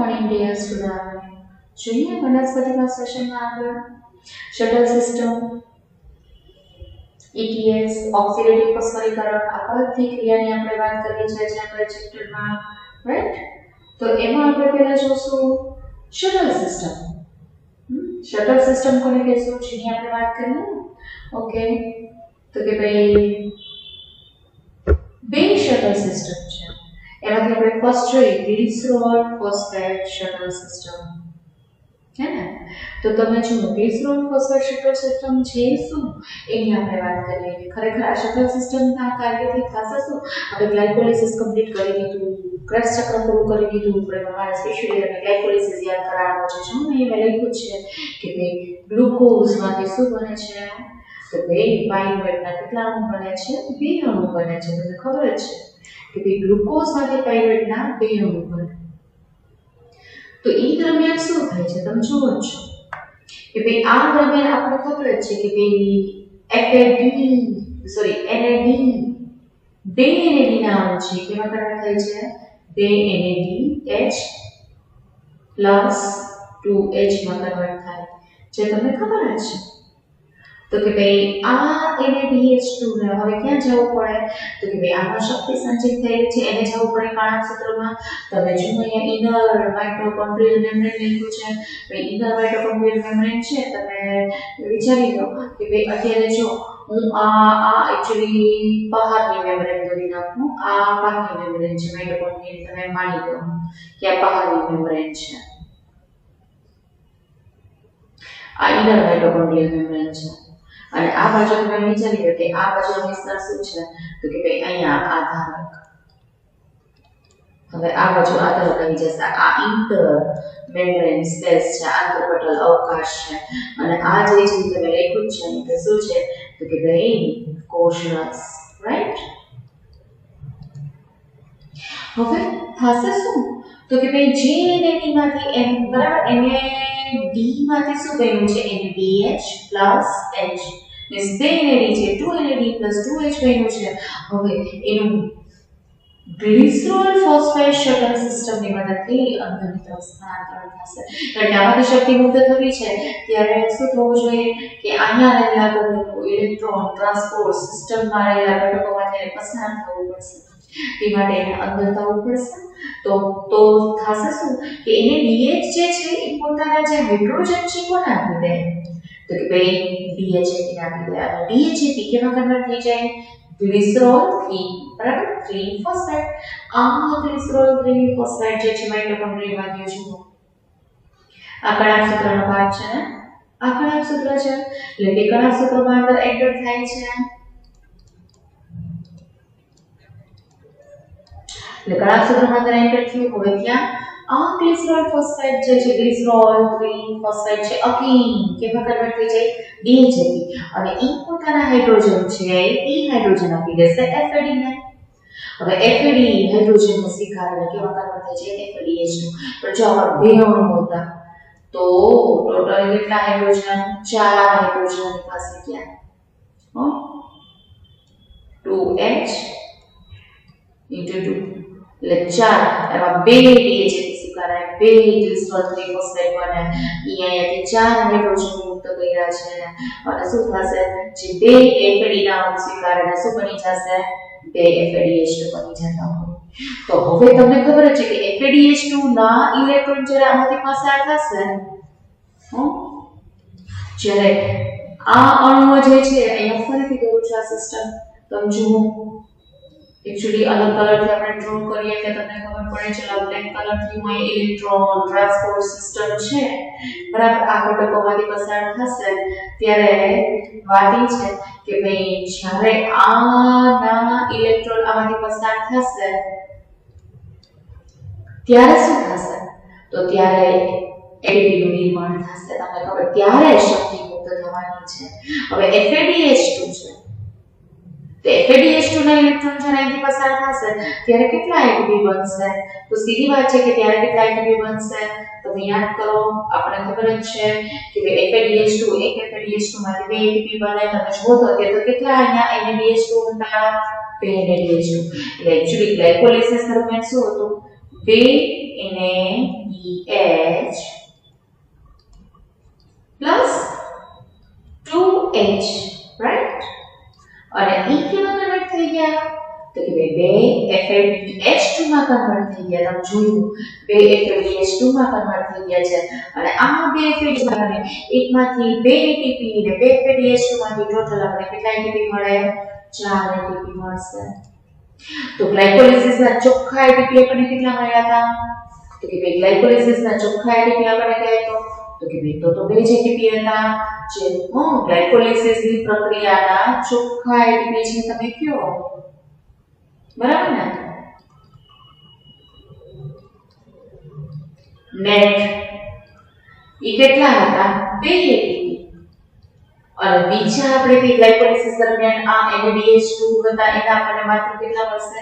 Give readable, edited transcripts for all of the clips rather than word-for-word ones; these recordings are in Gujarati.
Morning dear student. જોઈએ વનસ્પતિના સેશનમાં આગળ શટલ સિસ્ટમ, ETS, ઓક્સિડેટિવ ફોસ્ફોરીકરણ આ બધી ક્રિયાની આપણે વાત કરીએ છીએ જે આપણે ચેપ્ટરમાં, રાઈટ? તો એમાં આપણે પહેલા જોશું શટલ સિસ્ટમ. શટલ સિસ્ટમ કોને કહેશું જેની આપણે વાત કરીએ? ઓકે, તો કે ભાઈ બે શટલ સિસ્ટમ છે. એમાંથી આપણે ફર્સ્ટ જોઈએ ગ્લિસરોલ ફોસ્ફેટ શટલ સિસ્ટમ, હે ને? તો તમે જો ગ્લિસરોલ ફોસ્ફેટ શટલ સિસ્ટમ છે શું એની આપણે વાત કરીએ. ખરેખર આ શટલ સિસ્ટમના કાર્યથી ખાસ શું આપણે ગ્લાયકોલિસિસ કમ્પ્લીટ કરી દીધું, ક્રેબ્સ ચક્ર પૂરું કરી દીધું. આપણે સ્પેશિયલી અને ગ્લાયકોલિસિસ યાદ કરાવવાનો છે. શું મેં લખ્યું છે કે ભાઈ ગ્લુકોઝમાંથી શું બને છે? તો ભાઈ પાયરુવેટના કેટલા અણુ બને છે? 2 અણુ બને છે. તમને ખબર જ છે કે ભાઈ ગ્લુકોઝમાંથી પાયરુવેટના 2 અણુ બને. તો એ દરમિયાન શું થાય છે તમે જુઓ છો કે ભાઈ આ દરમિયાન આપણે ખબર જ છે કે ભાઈ NAD 2 NAD ના અણુ છે કેવા કન્વર્ટ થાય છે? 2 NADH પ્લસ 2H માં કન્વર્ટ થાય છે. તમને ખબર જ છે. તો કે ભાઈ આ NADH2 ને હવે ક્યાં જવું પડે? તો કે ભાઈ આમાં શક્તિ સંચિત થયેલી છે એને જવું પડે કાળા સૂત્રમાં. તમે જો અહીંયા ઇનર માઇટોકોન્ડ્રિયલ મેમ્બ્રેન લખ્યું છે. ભાઈ ઇનર માઇટોકોન્ડ્રિયલ મેમ્બ્રેન છે. તમે વિચારી લો કે ભાઈ અત્યારે જો હું આ એક્ચ્યુઅલી બહારની મેમ્બ્રેન દોરી નાખું. આ બહારની મેમ્બ્રેન છે માઇટોકોન્ડ્રિયલ. તમે માની લો કે આ બહારની મેમ્બ્રેન છે, આ ઇનર માઇટોકોન્ડ્રિયલ મેમ્બ્રેન છે. અને આ બાજુ તમે વિચારી લો કે આ બાજુનો વિસ્તાર શું છે? તો કે ભાઈ અહીંયા આધારક. હવે આ બાજુ આધારક આવી જશે. આ ઇન્ટર મેમ્બ્રેન સ્પેસ છે, આંતરપટલ અવકાશ છે. અને આ જે ચીજ તમે લખ્યું છે એ શું છે? તો કે ભાઈ કોષરસ, રાઈટ? હવે થશે શું? તો કે ભાઈ જે NAD માંથી એમ બરાબર NAD માંથી શું બન્યું છે? NADH plus H means 2 NAD છે, 2 NAD પ્લસ 2H બન્યું છે. હવે એનું ગ્લિસરોલ ફોસ્ફેટ શટલ સિસ્ટમની મદદથી અંદરની તરફ સ્થાનાંતરણ થશે. કારણ કે આમાંથી શક્તિ મુક્ત થવી છે ત્યારે શું થવું જોઈએ કે અહીંયા રહેલા ઇલેક્ટ્રોન ટ્રાન્સપોર્ટ સિસ્ટમમાં રહેલા ઘટકોમાંથી પસાર થવું પડશે. તે માટે એને અંદર થવું પડશે. તો થશે શું કે એને DH જે છે એ પોતાના જે હાઇડ્રોજન છે કોને આપી દે? તો કે ભાઈ DHAP ને આપી દે. અને DHAP કેમાં કન્વર્ટ થઈ જાય? ગ્લિસરોલ 3, બરાબર? 3 ફોસ્ફેટ. આ ગ્લિસરોલ 3 ફોસ્ફેટ જે છે માઇટોકોન્ડ્રિયામાં ગયો છે. આ કણાક સૂત્રનો ભાગ છે ને? આ કણાક સૂત્ર છે એટલે કે કણાક સૂત્રમાં અંદર એન્ટર થાય છે. એટલે કણાક સૂત્રમાં અંદર એન્ટર થયું. હવે ત્યાં આ ગ્લિસરોલ ફોસ્ફેટ જે છે ગ્લિસરોલ 3 ફોસ્ફેટ છે અકીન કેમાં કન્વર્ટ થઈ જાય? DHAP. અને ઈ પોતાના હાઇડ્રોજન છે એ હાઇડ્રોજન આપી દેશે FAD ને. હવે FAD હાઇડ્રોજનને સ્વીકારે કેવા કન્વર્ટ થાય છે? FADH2. પણ જો આમાં 2 અણુ હતા તો ટોટલ કેટલા હાઇડ્રોજન? 4 હાઇડ્રોજન પાસે ક્યાં? 2H into 2 એટલે 4. એમાં 2 DHAP સ્વીકારાય, 2 ગ્લિસરોલ 3 ફોસ્ફેટ બને. અહીંયાથી 4 હાઇડ્રોજન મુક્ત કર્યા છે. અને શું થશે? જે 2 FAD ના અણુ સ્વીકારે ને શું બની જશે? 2 FADH2 બની જતા હોય. તો હવે તમને ખબર છે કે FADH2 ના ઇલેક્ટ્રોન જ્યારે આમાંથી પસાર થશે, જ્યારે આ અણુઓ જે છે અહીંયા ફરીથી દોરું છું આ સિસ્ટમ તમે જુઓ. एक्चुअली अलग कलर થી આપણે ડ્રો કરીએ કે તમને ખબર પડે છે બ્લેક કલર થી હોય ઇલેક્ટ્રોન ટ્રાન્સપોર્ટ સિસ્ટમ છે, બરાબર? આ ઘટકોમાંથી પસાર થશે ત્યારે વાત એ છે કે ભાઈ જ્યારે આના ઇલેક્ટ્રોન આમાંથી પસાર થશે ત્યારે શું થશે? તો ત્યારે ATP નું નિર્માણ થશે. તમને ખબર ત્યારે શક્તિ મુક્ત થવાની છે. હવે FADH2 છે તો FADH2 ના ઇલેક્ટ્રોન જ્યારે અહીંથી પસાર થશે ત્યારે કેટલા ATP બનશે? તો સીધી વાત છે કે ત્યારે કેટલા ATP બનશે? તમે યાદ કરો, આપણે ખબર જ છે કે FADH2 એક FADH2 માંથી 2 ATP બને. તમે જુઓ તો અત્યારે તો કેટલા અહીંયા NADH2 હતા? 2 NADH2. એટલે એક્ચ્યુઅલી ગ્લાયકોલિસિસ દરમિયાન શું હતું? NaDH plus 2H, right? અને E કેમાં કન્વર્ટ થઈ ગયા તો કે બે FADH2 માં કન્વર્ટ થઈ ગયા. તમે જોયું બે FADH2 માં કન્વર્ટ થઈ ગયા છે અને આ બે FADH માં એકમાંથી બે ATP ને બે FADH2 માંથી ટોટલ આપણે કેટલા ATP મળે? 4 ATP મળશે. તો ગ્લાયકોલિસિસ ના ચોખ્ખા ATP આપણને કેટલા મળ્યા હતા? તો કે ભાઈ ગ્લાયકોલિસિસ ના ચોખ્ખા ATP આપણને કહેતો તો કે ભાઈ તો બે જ ATP હતા જે ગ્લાયકોલિસિસ ની પ્રક્રિયાના ચોખ્ખા ATP છે તમે કયો બરાબર ને? નેટ ઈ કેટલા હતા? 2 ATP. અને બીજા આપણે કે ગ્લાયકોલિસિસ દરમિયાન આ NADH2 હતા એના આપણને માત્ર કેટલા મળશે?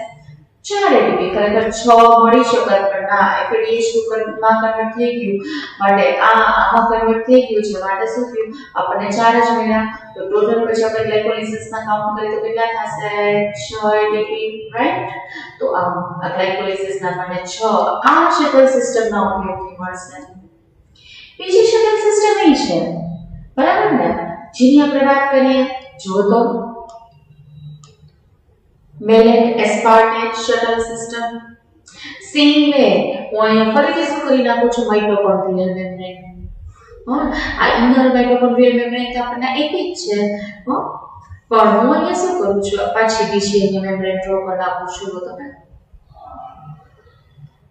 4 ATP. ખરેખર 6 મળી શકત પણ ના FADH2 માં કન્વર્ટ થઈ ગયું માટે આમાં કન્વર્ટ થઈ ગયું છે માટે શું થયું? આપણને 4 જ મળ્યા. તો ટોટલ પછી આપણે ગ્લાયકોલિસિસ ના કાઉન્ટ કરીએ તો કેટલા થશે? 6 ATP, રાઈટ? તો આ ગ્લાયકોલિસિસ ના આપણને 6 આ શટલ સિસ્ટમના ઉપયોગથી મળશે. બીજી શટલ સિસ્ટમ એ છે બરાબર ને જેની આપણે વાત કરીએ જો તો malate aspartate shuttle system. Same way હું અહીંયા ફરીથી શું કરી નાખું છું? Mitochondrial membrane. આ ઇનર માઇટોકોન્ડ્રિયલ મેમ્બ્રેન તો આપણને એક જ છે પણ હું અહીંયા શું કરું છું? પાછી બીજી અહીંયા મેમ્બ્રેન ડ્રો કરી નાખું છું. તમે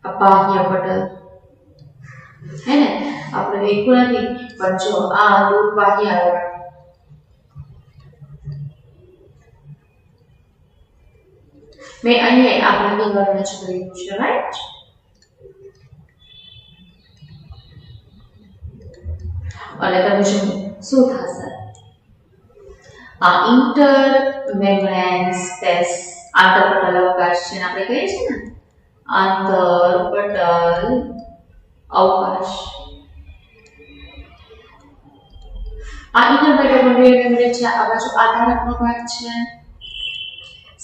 આ બાહ્ય પટલ હે ને આપણે એકું નથી પણ જો આ દૂર બાહ્ય આવરણ મેં અહીંયા આ બાહ્ય આવરણ જ કર્યું છે, રાઈટ? અને તમે શું થશે? આ ઇન્ટર મેમ્બ્રેન સ્પેસ આંતરપટલ અવકાશ છે આપણે કહીએ છીએ ને આંતરપટલ અવકાશ. આ ઇનર માઇટોકોન્ડ્રિયલ મેમ્બ્રેન છે આ બાજુ આધારકનો ભાગ છે.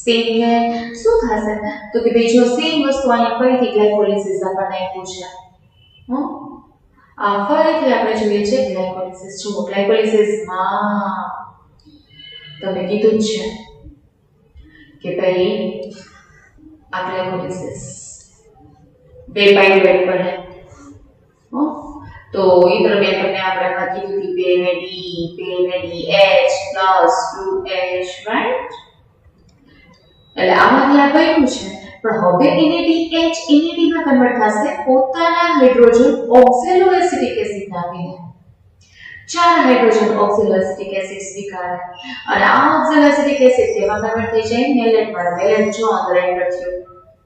સેમ વે શું થશે તો કે ભાઈ જો સેમ વસ્તુ અહીંયા ફરીથી ગ્લાયકોલિસિસ આપણને આપ્યું છે આ ફરીથી આપણે જોઈએ છે ગ્લાયકોલિસિસ. જુઓ ગ્લાયકોલિસિસમાં તમે કીધું જ છે કે ભાઈ આ ગ્લાયકોલિસિસ બે પાયરુવેટ બને તો એ દરમિયાન તમને આપણે કીધું કે બે ને D H plus 2H, right? એટલે આમાંથી આ બન્યું છે પણ હવે NADH NAD માં કન્વર્ટ થશે પોતાના હાઇડ્રોજન ઓક્ઝેલોએસિટિક એસિડ નાખીને. 4 હાઇડ્રોજન ઓક્ઝેલોએસિટિક એસિડ સ્વીકારે અને આ ઓક્ઝેલોએસિટિક એસિડ કેમાં કન્વર્ટ થઈ જાય? મેલેટમાં. મેલેટ જો અંદર એન્ટર થયું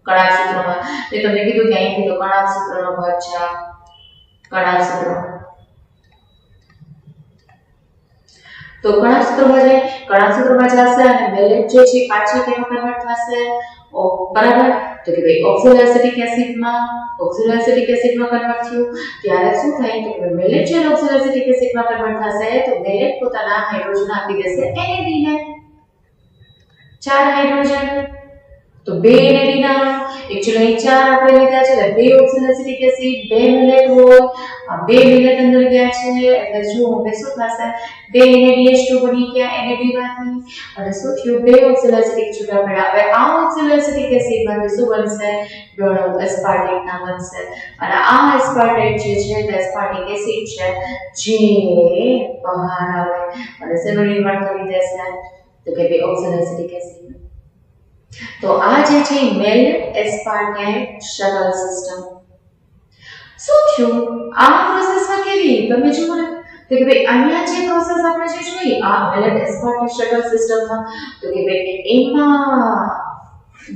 કણાક સૂત્રમાં. મેં તમને કીધું કે અહીંથી તો કણાક સૂત્રનો ભાગ છે. કણાક સૂત્ર તો કણાક સૂત્રમાં જશે અને મેલેટ જે છે પાછી કેમાં કન્વર્ટ થશે? બરાબર તો કે ભાઈ ઓક્ઝેલોએસિટિક એસિડમાં કન્વર્ટ થયું ત્યારે શું થાય તો કે મેલેટ જે ઓક્ઝેલોએસિટિક એસિડમાં કન્વર્ટ થશે તો મેલેટ પોતાના હાઇડ્રોજન આપી દેશે NAD ને 4 હાઇડ્રોજન તો બે NAD ના એકચ્યુઅલી 4 આપણે લીધા છે એટલે બે ઓક્ઝેલોએસિટિક એસિડ બે મેલેટ હોય આ બે મેલેટ અંદર ગયા છે એટલે જો હવે શું થશે? બે NADH2 બની ગયા NAD માંથી અને શું થયું? બે ઓક્ઝેલોએસિટિક છૂટા પડ્યા. હવે આ ઓક્ઝેલોએસિટિક એસિડ માંથી શું બનશે? બેનો એસ્પાર્ટેટ ના બનશે અને આ એસ્પાર્ટેટ જે છે તે એસ્પાર્ટિક એસિડ છે જે બહાર આવે અને શેનું નિર્માણ કરી દેશે તો કે બે ઓક્ઝેલોએસિટિક એસિડ. તો આ જે છે મેલેટ એસ્પાર્ટેટ શટલ સિસ્ટમ. શું થયું આ પ્રોસેસમાં? કેવી તમે જુઓ ને તો કે ભાઈ અહીંયા જે પ્રોસેસ આપણે જે જોઈ આ મેલેટ એસ્પાર્ટેટ શટલ સિસ્ટમમાં તો કે ભાઈ એમાં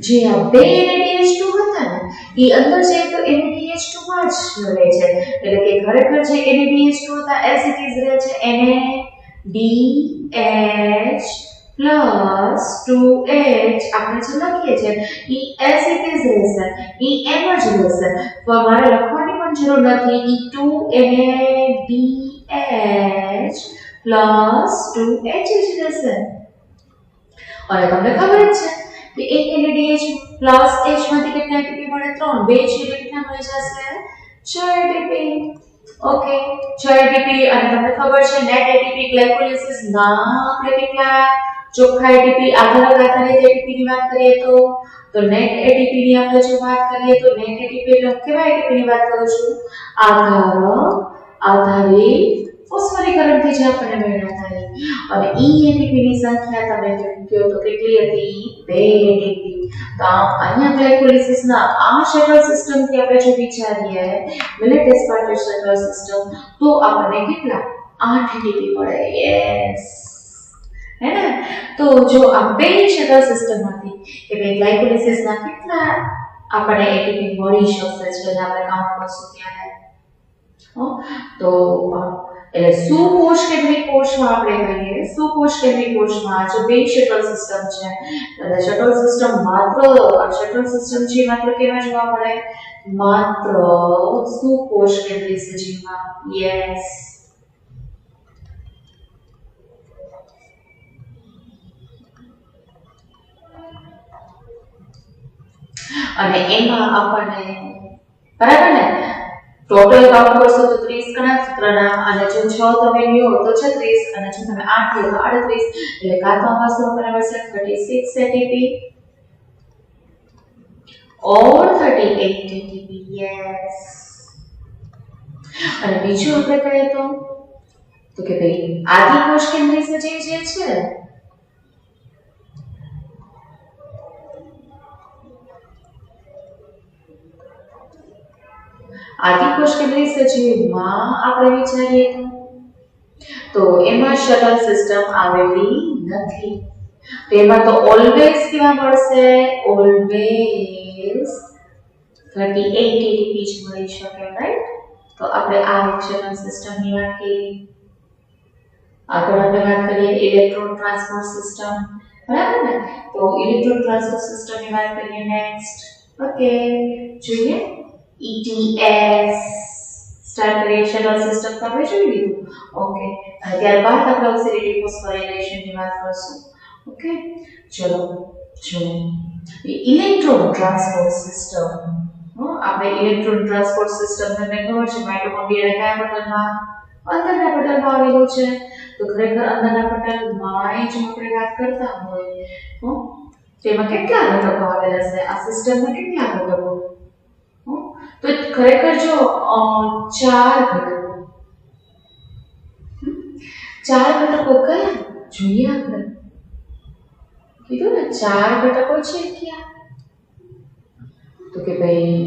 જે આ બે NADH2 હતા ને એ અંદર જે તો NADH2 માં જ રહે છે એટલે કે ખરેખર જે NADH2 હતા એસ ઇટ ઇઝ રહે છે NADH plus 2H આપણે જે લખીએ છીએ એ એસ ઇટ ઇઝ રહેશે એ એમ જ રહેશે તો મારે લખવાની પણ જરૂર નથી એ 2NADH plus 2H જ રહેશે. અને તમને ખબર જ છે તો એક NADH પ્લસ H માંથી કેટલા ATP મળે 3 બે છે એટલે કેટલા મળી જશે 6 ATP ઓકે 6 ATP અને તમને ખબર છે નેટ ATP ગ્લાયકોલિસિસ ના આપણે કેટલા ચોખ્ખા ATP આધારિત ATP ની વાત કરીએ તો નેટ ATP ની આપણે જો વાત કરીએ તો નેટ ATP એટલે કેવા ATP ની વાત કરું છું આધારિત ફોસ્ફોરીકરણથી જે આપણને મળ્યા થાય અને ATP ની સંખ્યા તમે કહો તો કેટલી હતી 2 ATP તો અહીંયા ગ્લાયકોલિસિસ ના આ શટલ સિસ્ટમ થી આપણે જો વિચારીએ મિલેટ એસ્પાર્ટેટ શટલ સિસ્ટમ તો આપણને કેટલા 8 ATP મળે યસ है ना तो जो આ બે શટલ સિસ્ટમ માંથી કે બે ગ્લાયકોલિસિસ ના કેટલા આપણને ATP મળી શકશે છે આપણે કાઉન્ટ કરશું ત્યારે તો એટલે સુકોષ કેન્દ્રિત કોષમાં આપણે કહીએ સુકોષ કેન્દ્રિત કોષમાં જો બે શટલ સિસ્ટમ છે એટલે શટલ સિસ્ટમ છે માત્ર કેવા જોવા મળે માત્ર સુકોષ કેન્દ્રિત સજીવમાં યસ અને એમાં આપણને બરાબર ને ટોટલ કાઉન્ટ કરશો તો 30 ગણા સૂત્રના અને જો 6 તમે લ્યો તો 36 અને જો તમે 8 લ્યો તો 38 એટલે કાતમાં શું બરાબર છે 36 ATP or 38 ATP yes અને બીજું આપણે કહીએ તો કે ભાઈ આદિકોષ કેન્દ્રિત સજીવ જે છે આદિકોષ કેન્દ્રિત સજીવમાં આપણે વિચારીએ તો એમાં શટલ સિસ્ટમ આવેલી નથી તેમાં તો ઓલવેઝ કેવા મળશે ઓલવેઝ 38 ATP જ મળી શકે રાઈટ તો આપણે આ શટલ સિસ્ટમની વાત કરીએ આગળ આપણે વાત કરીએ ઇલેક્ટ્રોન ટ્રાન્સપોર્ટ સિસ્ટમ બરાબર ને તો ઇલેક્ટ્રોન ટ્રાન્સપોર્ટ સિસ્ટમની વાત કરીએ નેક્સ્ટ ઓકે જોઈએ ETS સ્ટાર્ટ કરીએ શટલ સિસ્ટમ તો આપણે જોઈ લીધું ઓકે અને ત્યારબાદ આપણે ઓક્સિડેટિવ ફોસ્ફોરાઇલેશનની વાત કરશું ઓકે ચલો જો ઇલેક્ટ્રોન ટ્રાન્સપોર્ટ સિસ્ટમ આપણે ઇલેક્ટ્રોન ટ્રાન્સપોર્ટ સિસ્ટમ તમને ખબર છે માઇટોકોન્ડ્રિયા કયા પટલમાં અંદરના પટલમાં આવેલું છે તો ખરેખર અંદરના પટલમાં જ આપણે વાત કરતા હોય તેમાં કેટલા ઘટકો આવેલા છે આ સિસ્ટમમાં કેટલા ઘટકો તો ખરેખર જો 4 ઘટકો કયા જોઈએ આપણે કીધું ને 4 ઘટકો છે ક્યાં તો કે ભાઈ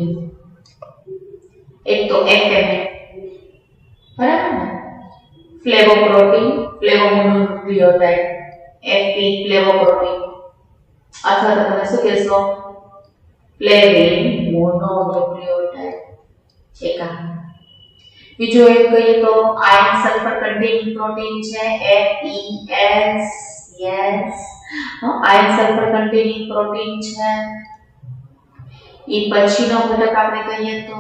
એક તો FMF બરાબર ને ફ્લેવોપ્રોટીન ફ્લેવોમોનોન્યુક્લિયોટાઇડ FP ફ્લેવોપ્રોટીન અથવા તો તમે શું કહેશો ફ્લેવિન મોનોન્યુક્લિયોટાઇડ એકા બીજો એક કહીએ તો આયર્ન સલ્ફર કન્ટેનિંગ પ્રોટીન છે FES yes iron sulphur containing protein છે એ પછીનો ઘટક આપણે કહીએ તો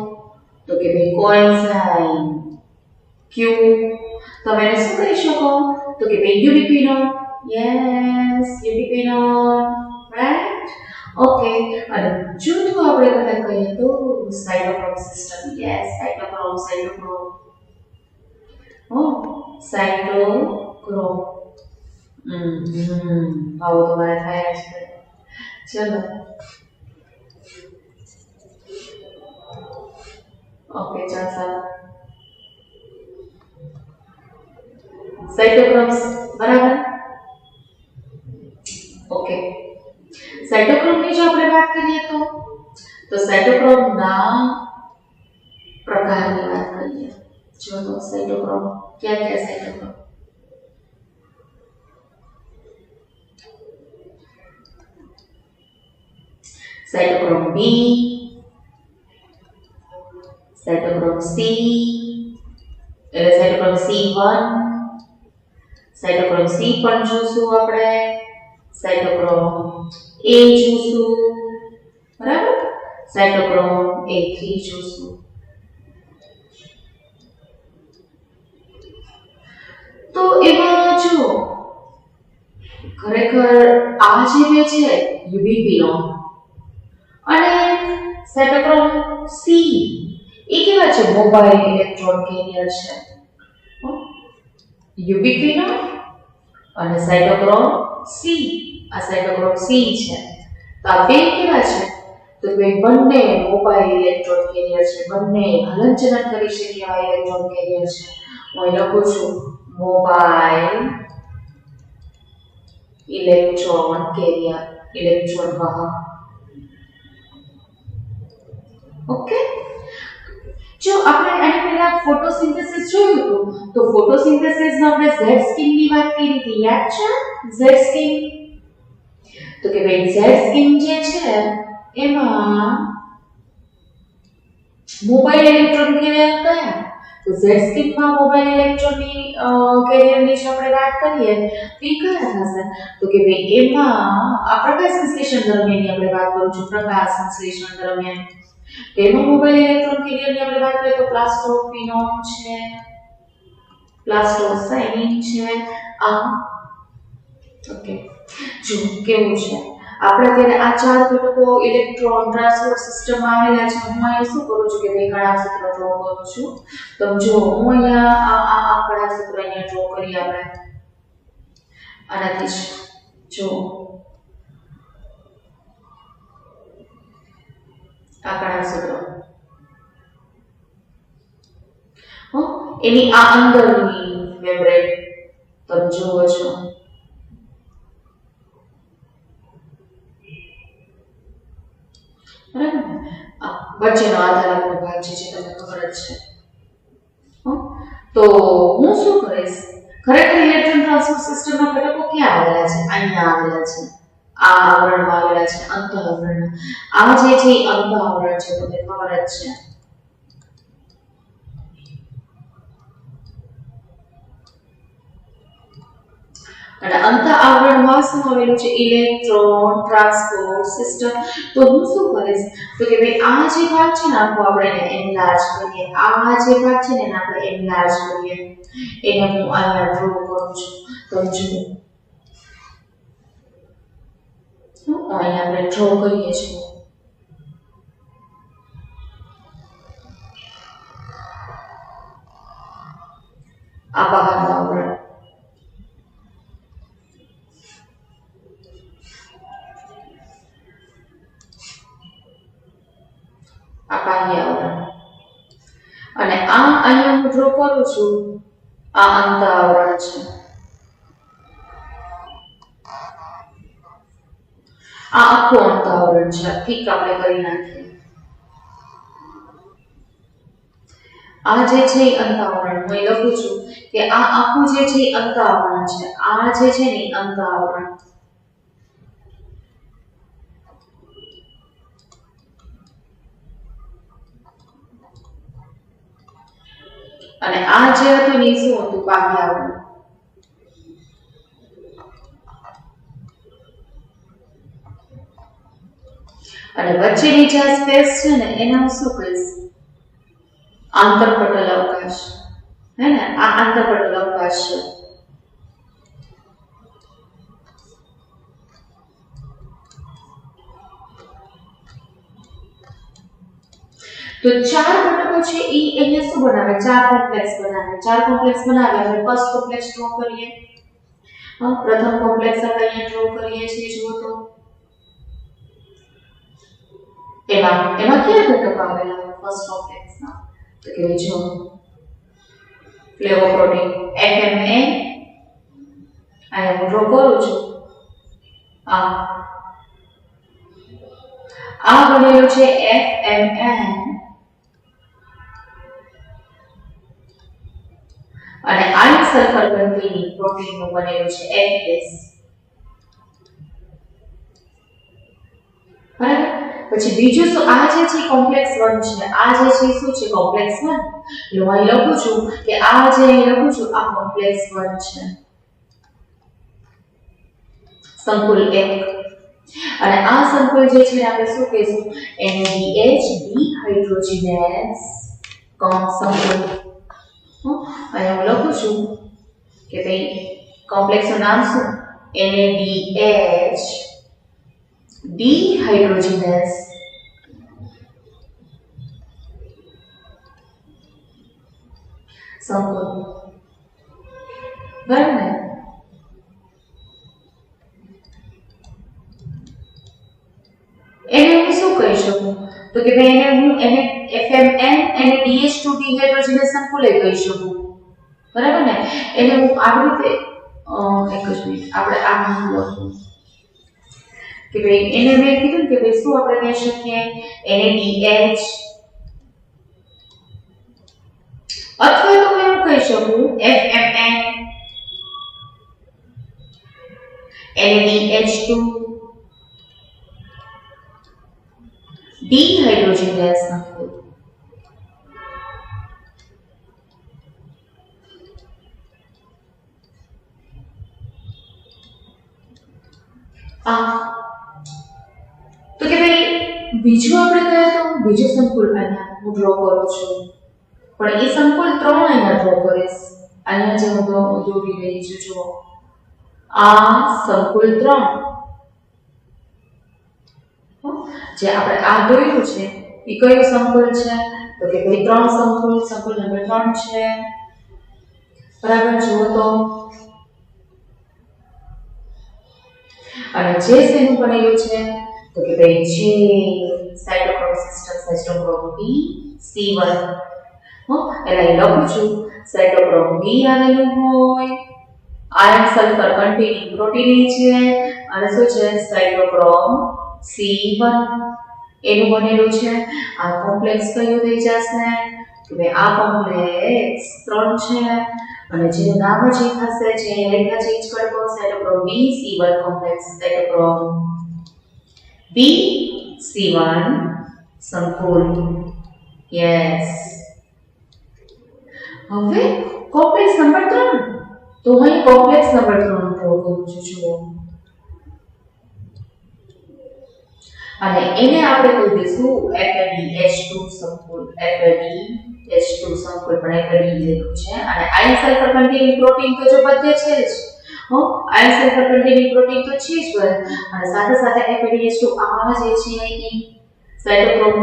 કે ભાઈ કોએન્ઝાઇમ Q તમે એને શું કહી શકો તો કે ભાઈ યુડિપિનોન યસ યુડિપિનોન રાઈટ ઓકે અને ચોથું આપણે ઘટક કહીએ તો સાઇટોક્રોમ સિસ્ટમ યસ સાઇટોક્રોમ આવો તમારે થાય જ ચલો ઓકે ચાલો સાઇટોક્રોમ્સ બરાબર ઓકે સાઇટોક્રોમ ની જો આપણે વાત કરીએ તો સાઇટોક્રોમ ના પ્રકારની વાત કરીએ જો તો સાઇટોક્રોમ क्या cytochrome cytochrome B cytochrome C cytochrome C1 cytochrome C પણ જોશું આપણે साइटोक्रोम A જોશું બરાબર साइटोक्रोम A3 જોશું તો એમાં જો ખરેખર આ જે બે છે યુબિક્વિનોન અને સાયટોક્રોમ સી એ કેવા છે મોબાઈલ ઇલેક્ટ્રોન કેરિયર છે યુબિક્વિનોન અને સાયટોક્રોમ સી આ સાયટોક્રોમ સી છે તો આ બે કેવા છે તો બે બંને મોબાઈલ ઇલેક્ટ્રોન કેરિયર છે બંને હલનચલન કરી શકે એવા ઇલેક્ટ્રોન કેરિયર છે હું લખું છું મોબાઈલ ઇલેક્ટ્રોન કેરિયર ઇલેક્ટ્રોન વાહક ઓકે જો આપણે આની પહેલા ફોટોસિન્થેસિસ જોયું હતું તો ફોટોસિન્થેસિસમાં આપણે ઝેડ સ્કીન ની વાત કરી હતી યાદ છે ઝેડ સ્કીન તો કે ભાઈ ઝેડ સ્કીન જે છે એમાં મોબાઈલ ઇલેક્ટ્રોન કેરિયર કયા તો ઝેડ સ્કીનમાં મોબાઈલ ઇલેક્ટ્રોનની કેરિયરની જો આપણે વાત કરીએ તો એ કયા થશે તો કે ભાઈ એમાં આ પ્રકાશ સંશ્લેષણ દરમિયાન આપણે વાત કરું છું પ્રકાશ સંશ્લેષણ દરમિયાન તેમાં મોબાઈલ ઇલેક્ટ્રોન કેરિયરની આપણે વાત કરીએ તો પ્લાસ્ટોક્વિનોન છે પ્લાસ્ટોસાયનિન છે આ ઓકે જો કેવું છે આપણે અત્યારે આ ચાર ઘટકો ઇલેક્ટ્રોન ટ્રાન્સપોર્ટ સિસ્ટમમાં આવેલા છે હું અહીંયા શું કરું છું કે બે કણાસૂત્ર ડ્રો કરું છું તો જો હું અહીંયા આ કણાસૂત્ર અહીંયા ડ્રો કરી આપણે આનાથી જો આ કણાસૂત્ર એની આ અંદરની મેમ્બ્રેન તમે જુઓ છો વચ્ચેનો આધારકનો ભાગ છે જે તમને ખબર જ છે તો હું શું કરીશ ખરેખર ઇલેક્ટ્રોન ટ્રાન્સપોર્ટ સિસ્ટમના ઘટકો ક્યાં આવેલા છે અહીંયા આવેલા છે આ આવરણમાં આવેલા છે અંત આવરણ આ જે છે અંત આવરણ છે તમને ખબર જ છે અને અંત આવરણમાં શું આવેલું છે ઇલેક્ટ્રોન ટ્રાન્સપોર્ટ સિસ્ટમ તો હું શું કરીશ તો કે ભાઈ આ જે ભાગ છે ને આખો આપણે એને એનલાર્જ કરીએ આ જે ભાગ છે ને એને આપણે એનલાર્જ કરીએ એને હું અહીંયા ડ્રો કરું છું તો જુઓ અહીંયા આપણે ડ્રો કરીએ છીએ આ બહારનું આવરણ આ બાહ્ય આવરણ અને આ અહીંયા હું ડ્રો કરું છું આ અંત આવરણ છે આ આખું અંત આવરણ છે ઠીક આપણે કરી નાખીએ આ જે છે એ અંત આવરણ હું લખું છું કે આ આખું જે છે એ અંત આવરણ છે આ જે છે ને અંત આવરણ અને આ જે હતું ને શું હતું બાહ્ય આવરણ અને વચ્ચેની જે સ્પેસ છે ને એને હું શું કહીશ આંતરપટલ અવકાશ હે ને આ આંતરપટલ અવકાશ છે તો ચાર ઘટકો છે એ અહીંયા શું બનાવે ચાર કોમ્પ્લેક્સ બનાવે આપણે ફર્સ્ટ કોમ્પ્લેક્સ ડ્રો કરીએ પ્રથમ કોમ્પ્લેક્સ આપણે અહીંયા ડ્રો કરીએ છીએ જુઓ તો એમાં કયા ઘટકો આવેલા ફર્સ્ટ કોમ્પ્લેક્સમાં તો કે જો ફ્લેવોપ્રોટીન FMN અહીંયા હું ડ્રો કરું છું આ બનેલું છે FMN અને આયન સલ્ફર કન્ટેનિંગ પ્રોટીનનું બનેલું છે FS બરાબર પછી બીજું શું આ જે છે કોમ્પ્લેક્સ 1 છે આ જે છે શું છે કોમ્પ્લેક્સ 1 એટલે હું અહીં લખું છું કે આ જે અહીં લખું છું આ કોમ્પ્લેક્સ 1 છે સંકુલ 1 અને આ સંકુલ જે છે આપણે શું કહીશું NADH ડિહાઇડ્રોજિનેઝ સંકુલ અહીંયા હું લખું છું કે ભાઈ કોમ્પ્લેક્સ નું નામ શું NADH dehydrogenase સંકુલ. બરાબર ને? એને હું શું કહી શકું? તો કે ભાઈ એને હું FMN અને DH2 dehydrogenase સંકુલ કહી શકું. બરાબર ને? એને હું આવી રીતે એક જ મિનિટ આપણે આ લખું કે ભાઈ એને મેં કીધું કે ભાઈ શું આપણે કહી શકીએ NADH અથવા તો હું કહી શકું FMN NADH2 dehydrogenase સંકુલ. તો કે ભાઈ બીજું આપણે કહીએ તો બીજો સંકુલ અહીંયા હું ડ્રો કરું છું, પણ એ સંકુલ 3 અહીંયા ડ્રો કરીશ. અહીંયા જે હું દોરી રહી છું જુઓ, આ સંકુલ 3 જે આપણે આ દોર્યું છે એ કયો સંકુલ છે? તો કે ભાઈ 3 સંકુલ નંબર 3 છે. બરાબર જુઓ તો, અને જે શેનું બનેલું છે? તો કે ભાઈ જે સાઇટોક્રોમ સાઇટોક્રોમ B C1 એટલે લખું છું સાઇટોક્રોમ B આવેલું હોય, આયર્ન સલ્ફર કન્ટેનિંગ પ્રોટીન છે, અને શું છે સાઇટોક્રોમ C1 એનું બનેલું છે. આ કોમ્પ્લેક્સ કયું થઈ જશે? કે ભાઈ આ કોમ્પ્લેક્સ 3 છે, અને જેનું નામ જ હશે જે રેખા ચેન્જ કરવો cytochrome B C1 complex cytochrome B C1 સંકુલ. યસ. હવે કોમ્પ્લેક્સ નંબર 3 તો અહીં કોમ્પ્લેક્સ નંબર 3 ડ્રો કરું છું જુઓ, અને એને આપણે કહી દઈશું FADH2 સંકુલ. FADH2 સંકુલ પણ FAD જેવું છે, અને આયર્ન સલ્ફર કન્ટેનિંગ પ્રોટીન તો જો બધે છે જ. આયર્ન સલ્ફર કન્ટેનિંગ પ્રોટીન તો છે જ, અને સાથે સાથે FADH2 આ જે છે અહીં સાઇટોક્રોમ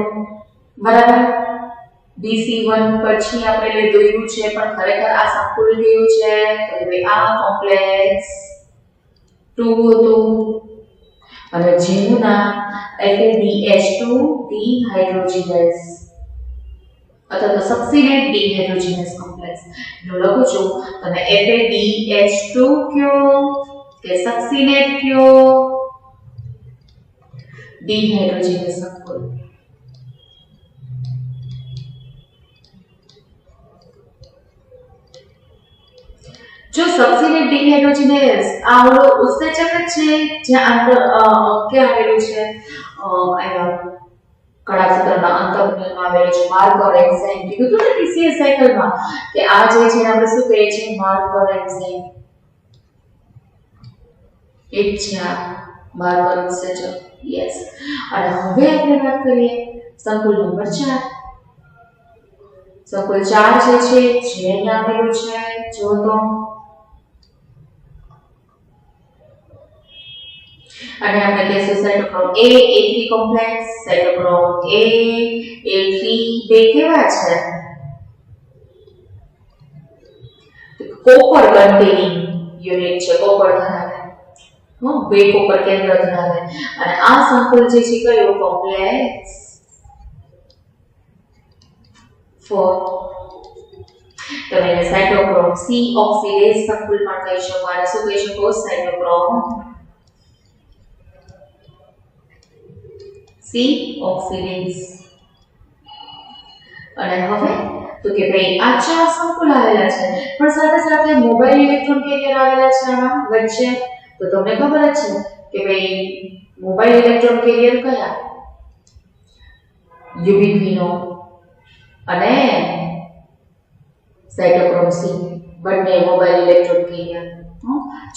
બરાબર BC1 પછી આપણે લે દોર્યું છે, પણ ખરેખર આ સંકુલ કયું છે? તો કે ભાઈ આ કોમ્પ્લેક્સ 2 હતું, અને જેનું નામ FADH2 dehydrogenase અથવા તો સક્સિનેટ dehydrogenase કોમ્પ્લેક્સ નું લખું છું. અને FADH2 કયો કે સક્સિનેટ કયો? dehydrogenase સંકુલ. जो સક્સિનેટ ડિહાઇડ્રોજિનેઝ આ ઓલો ઉત્સેચક જ છે જે આંતર કે આવેલું છે અહીંયા કણાક્ષેત્રના અંતઃકણમાં આવેલું છે માર્કર એન્ઝાઇમ. કીધું હતું ને ટીસીએસ સાયકલમાં કે આ જે છે આપણે શું કહીએ છીએ માર્કર એન્ઝાઇમ. એક છે આ માર્કર ઉત્સેચક. યસ. અને હવે આપણે વાત કરીએ સંકુલ નંબર 4. સંકુલ 4 જે છે જે અહીંયા આવેલું છે જો તો, અને આપણે કહીશું cytochrome A3 complex cytochrome A3 બે કેવા છે? કોપર કન્ટેનિંગ યુનિટ છે, કોપર ધરાવે. બે કોપર કેન્દ્ર ધરાવે, અને આ સંકુલ જે છે કયો? કોમ્પ્લેક્સ 4. તમે એને સાઇટોક્રોમ C ઓક્સિડેઝ સંકુલ પણ કહી શકો, અને શું કહી શકો? Cytochrome C ઓક્સિડેઝ. અને હવે તો કે ભાઈ આ 4 સંકુલ આવેલા છે, પણ સાથે સાથે મોબાઈલ ઇલેક્ટ્રોન કેરિયર આવેલા છે આમાં વચ્ચે. તો તમને ખબર જ છે કે ભાઈ મોબાઈલ ઇલેક્ટ્રોન કેરિયર કયા? યુબીક્વિનોન અને સાઇટોક્રોમ C બંને મોબાઈલ ઇલેક્ટ્રોન કેરિયર.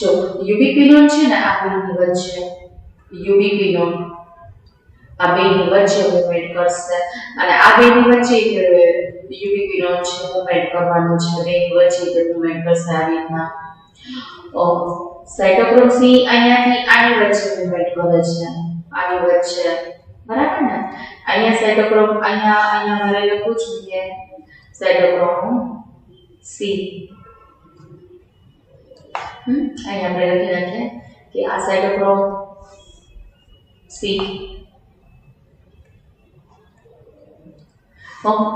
જો યુબીક્વિનોન છે ને આ બેની વચ્ચે, યુબીક્વિનોન આ બેની વચ્ચે મૂવમેન્ટ કરશે, અને આ બેની વચ્ચે યુબીક્વિનોન છે મૂવમેન્ટ કરવાનું છે, બેની વચ્ચે મૂવમેન્ટ કરશે આવી રીતના. સાયટોક્રોમ C અહીંયાથી આની વચ્ચે મૂવમેન્ટ કરે છે, આની વચ્ચે, બરાબર ને? અહીંયા સાયટોક્રોમ અહીંયા મારે લખવું જોઈએ સાયટોક્રોમ C. અહીંયા આપણે લખી નાખીએ કે આ સાયટોક્રોમ C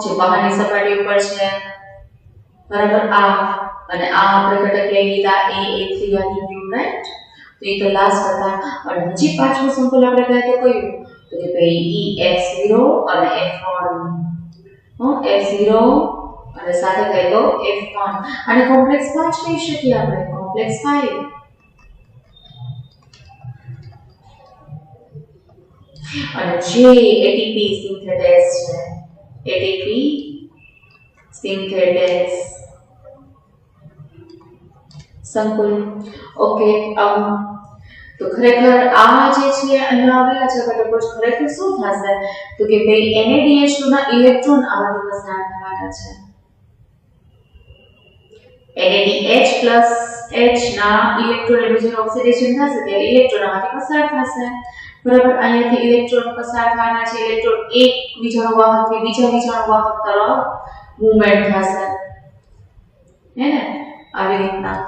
જે બહારની સપાટી ઉપર છે, બરાબર? આ અને આ આપણે ઘટક લઈ લીધા A3 અને U, રાઈટ? તો એ તો લાસ્ટ હતા. અને હજી પાંચમું સંકુલ આપણે કહે તો કયું? તો કે ભાઈ F0 અને F1. F0 અને સાથે કહે તો F1. અને કોમ્પ્લેક્સ 5 કહી શકીએ આપણે, કોમ્પ્લેક્સ 5. અને જે ATP સિન્થેટેસ છે, ATP સિન્થેટેસ સંકુલ. ઓકે, તો ખરેખર આ જે છે અહીંયા આવેલા છે ઘટકો ખરેખર શું થશે? તો કે ભાઈ NaDH2 ના ઇલેક્ટ્રોન આમાંથી પસાર થવાના છે. NaDH+ ના ઇલેક્ટ્રોન એટલે જ્યારે ઓક્સિડેશન થશે ત્યારે ઇલેક્ટ્રોન આમાંથી પસાર થશે, બરાબર? અહીંયાથી ઇલેક્ટ્રોન પસાર થવાના છે. ઇલેક્ટ્રોન એક વિજાણુ વાહકથી બીજા વિજાણુ વાહક તરફ મૂવમેન્ટ થશે, હે ને? આવી રીતના.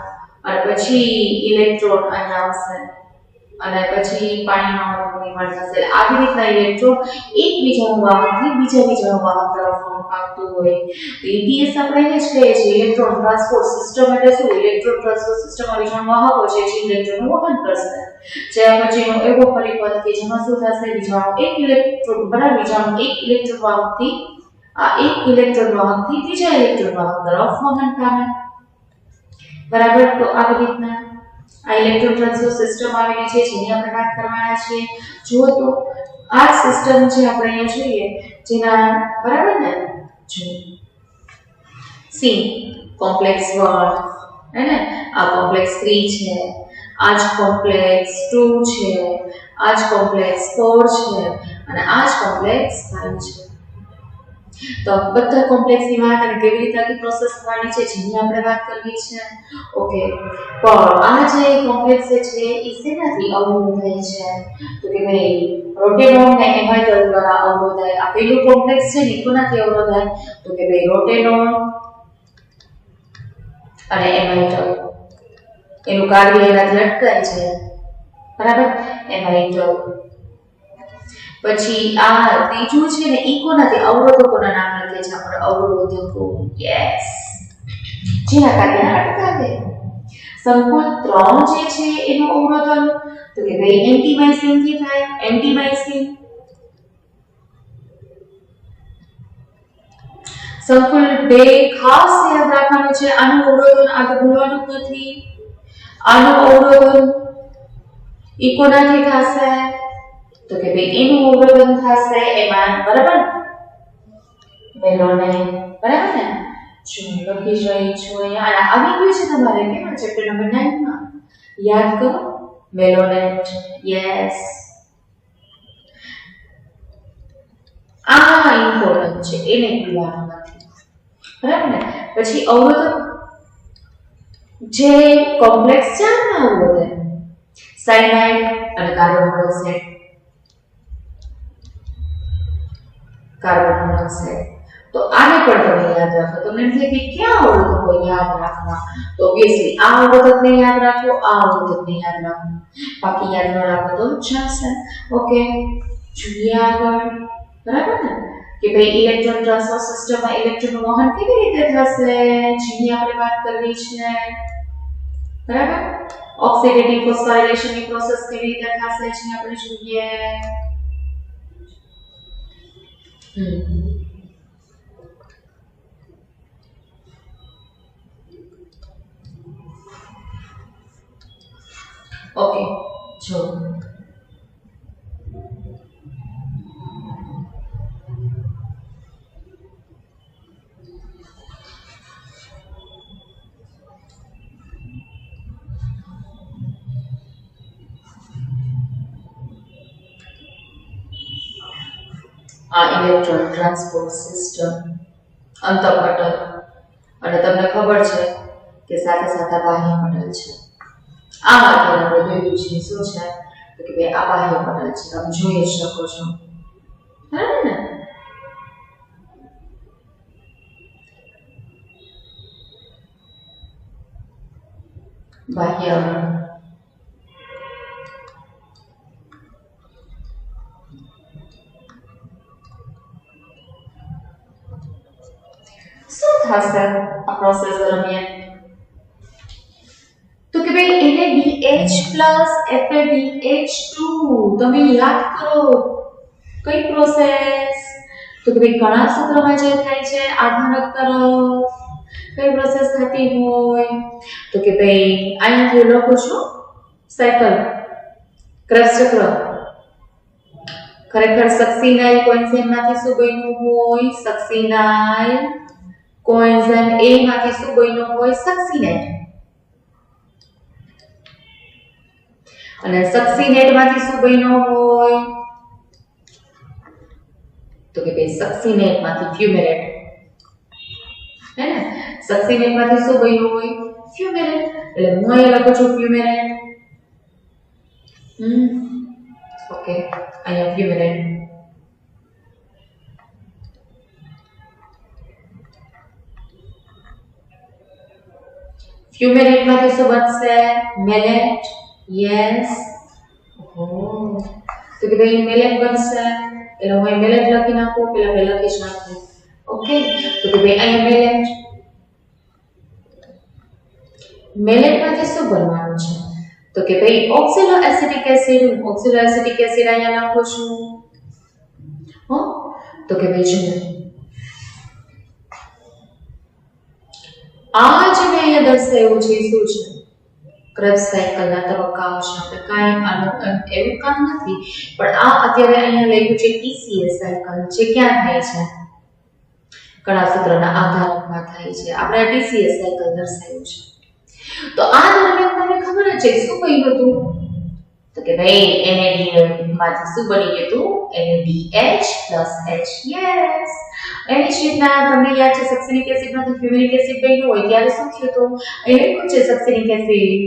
અને પછી ઇલેક્ટ્રોન અહીંયા આવશે અને પછી પાણીના અણુનું નિર્માણ થશે. આવી રીતના ઇલેક્ટ્રોન એક વિજાણુ વાહકથી બીજા વિજાણુ વાહક તરફ ભાગતું હોય. તો ETS આપણે એને જ કહીએ છીએ ઇલેક્ટ્રોન ટ્રાન્સપોર્ટ સિસ્ટમ. એટલે શું? ઇલેક્ટ્રોન ટ્રાન્સપોર્ટ સિસ્ટમમાં વિજાણુ વાહકો છે જે ઇલેક્ટ્રોનનું વહન કરશે. જ્યાં પછીનો એવો પરિપથ કે જેમાં શું થશે? વિજાણુ એક ઇલેક્ટ્રોન, બરાબર? વિજાણુ એક ઇલેક્ટ્રોન વાહકથી એક ઇલેક્ટ્રોન વાહકથી બીજા ઇલેક્ટ્રોન વાહક તરફ વહન પામે, બરાબર? તો આવી રીતના આ ઇલેક્ટ્રોન ટ્રાન્સપોર્ટ સિસ્ટમ આવેલી છે જેની આપણે વાત કરવાના છીએ. જો તો આ સિસ્ટમ છે આપણે અહીંયા જોઈએ જેના, બરાબર ને? જો C કોમ્પ્લેક્સ 1, હે ને? આ કોમ્પ્લેક્સ 3 છે, આ જ કોમ્પ્લેક્સ 2 છે, આ જ કોમ્પ્લેક્સ 4 છે અને આ જ કોમ્પ્લેક્સ 5 છે. તો બધા કોમ્પ્લેક્સની વાત અને કેવી રીતે પ્રોસેસ થવાની છે જેની આપણે વાત કરવી છે. ઓકે, પણ આ જે કોમ્પ્લેક્સ છે એ શેનાથી અવરોધાય છે? તો કે ભાઈ રોટેનોન ને એમાઇટલ દ્વારા અવરોધાય. આ પેલું કોમ્પ્લેક્સ છે ને કોનાથી અવરોધાય? તો કે ભાઈ રોટેનોન અને એમાઇટલ. એનું કાર્ય એનાથી અટકાય છે, બરાબર? એમાઇટલ. પછી આ ત્રીજું છે ને ઇકોનાથી અવરોધકોના નામ લખે છે આપણે, અવરોધકો. યસ, જેના કાર્યને અટકાવે. સંકુલ 3 જે છે એનો અવરોધન તો કે ભાઈ એન્ટીમાઇસિન થી થાય. એન્ટીમાઇસિન. સંકુલ 2 ખાસ યાદ રાખવાનું છે, આનું અવરોધન આગળ ભૂલવાનું નથી. આનું અવરોધન ઇકોનાથી થશે તો કે ભાઈ એનું અવરોધન થશે એમાં, બરાબર? મેલોનેટ, બરાબર ને? જો લખી રહી છું અહીંયા, આવી ગયું છે તમારે કેમ ચેપ્ટર નંબર 9 માં યાદ કરો. મેલોનેટ, યસ. આ ઇમ્પોર્ટન્ટ છે, એને ભૂલવાનું નથી, બરાબર ને? પછી અવરોધક જે કોમ્પ્લેક્સ છે ને અવરોધક સાયનાઇડ અને કાર્બન મોનોક્સાઇડ. કાર્બન મોનોક્સાઇડ તો આને પણ તમે યાદ રાખો. તમને એમ થાય કે ક્યાં અવરોધકો યાદ રાખવા? તો ઓબ્વિયસલી આ અવરોધકને યાદ રાખો, આ અવરોધકને યાદ રાખો, બાકી યાદ ન રાખો તો ચાલશે. ઓકે, જોઈએ આગળ, બરાબર ને? કે ભાઈ ઇલેક્ટ્રોન ટ્રાન્સફર સિસ્ટમમાં ઇલેક્ટ્રોનનું વહન કેવી રીતે થશે જેની આપણે વાત કરવી છે, બરાબર? ઓક્સિડેટિવ ફોસ્ફોરાયલેશનની પ્રોસેસ કેવી રીતે થશે છે આપણે જોઈએ. ઓકે, જો આ ઇલેક્ટ્રોન ટ્રાન્સપોર્ટ સિસ્ટમ અંતઃપટલ અને તમને ખબર છે કે સાથે સાથે બાહ્ય પટલ છે. આમાં આપણે દોર્યું છે શું છે તો કે ભાઈ આ બાહ્ય પટલ છે તમે જોઈ શકો છો બરાબર ને બાહ્ય શું થશે આ પ્રોસેસ દરમિયાન તો કે ભાઈ એને BH FADH2 તમે યાદ કરો કઈ પ્રોસેસ તો કે ભાઈ ઘણા સૂત્રમાં જે થાય છે આધારક તરફ કઈ પ્રોસેસ થતી હોય તો કે ભાઈ અહીંથી લખું છું સાયકલ ક્રેબ્સ ચક્ર ખરેખર સક્સીનાઇલ કોએન્ઝાઇમમાંથી શું બન્યું હોય સક્સીનાઇલ કોએન્ઝાઇમ A માંથી શું બન્યું હોય સક્સીનેટ અને સક્સીનેટ માંથી શું બન્યો હોય તો કે ભાઈ સક્સીનેટ માંથી ફ્યુમેરેટ હે ને સક્સીનેટ માંથી શું બન્યું હોય ફ્યુમેરેટ એટલે હું અહીં લખું છું ફ્યુમેરેટ ઓકે અહીંયા ફ્યુમેરેટ ફ્યુમેરેટ માંથી શું બનશે મેલેટ યસ તો કે ભાઈ મેલેટ બનશે એટલે હું મેલેટ લખી નાખું પેલા મેં લખી નાખું ઓકે તો કે ભાઈ અહીંયા મેલેટ માંથી શું બનવાનું છે તો કે ભાઈ ઓક્ઝેલો એસિટિક એસિડ અહીંયા નાખું છું હો તો કે ભાઈ જુઓ આ જે મેં અહીંયા દર્શાવ્યું છે શું છે ક્રેબ્સ સાયકલના તબક્કાઓ છે આપણે કાંઈ એવું કામ નથી પણ આ અત્યારે અહીંયા લખ્યું છે TCS સાયકલ જે ક્યાં થાય છે કણાસૂત્રના આધારકમાં થાય છે આપણે TCS સાયકલ દર્શાવ્યું છે તો આ દરમિયાન તમને ખબર જ છે શું કહ્યું હતું તો કે ભાઈ NAD માંથી શું બની ગયું હતું NADH H યસ એની જ રીતના તમને યાદ છે સક્સિનિક એસિડ માંથી ફ્યુમેરિક એસિડ બન્યું હોય ત્યારે શું થયું હતું અહીં લખ્યું છે સક્સિનિક એસિડ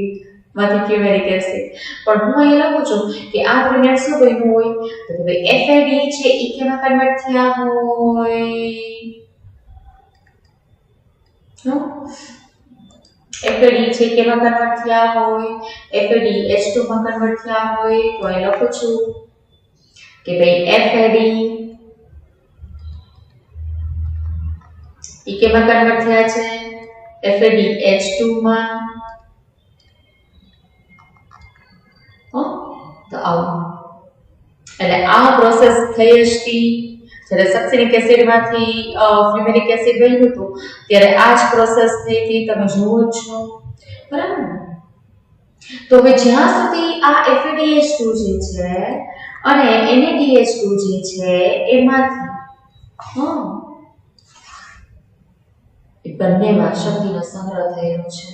માંથી ફ્યુમેરિક એસિડ પણ હું અહીં લખું છું કે આ દરમિયાન શું બન્યું હોય તો કે ભાઈ FAD છે એ કેમાં કન્વર્ટ થયા હોય FAD છે કેમાં કન્વર્ટ થયા હોય FADH2 માં કન્વર્ટ થયા હોય તો અહીં લખું છું કે ભાઈ FAD ઈ કેમાં કન્વર્ટ થયા છે FADH2 માં તો આવું એટલે આ પ્રોસેસ થઈ હતી જ્યારે સક્સિનિક એસિડ માંથી ફ્યુમેરિક એસિડ બન્યું હતું ત્યારે આ જ પ્રોસેસ થઈ હતી તમે જુઓ છો બરાબર તો હવે જ્યાં સુધી આ FADH2 જે છે અને NADH2 જે છે એમાંથી બંનેમાં શક્તિનો સંગ્રહ થયેલો છે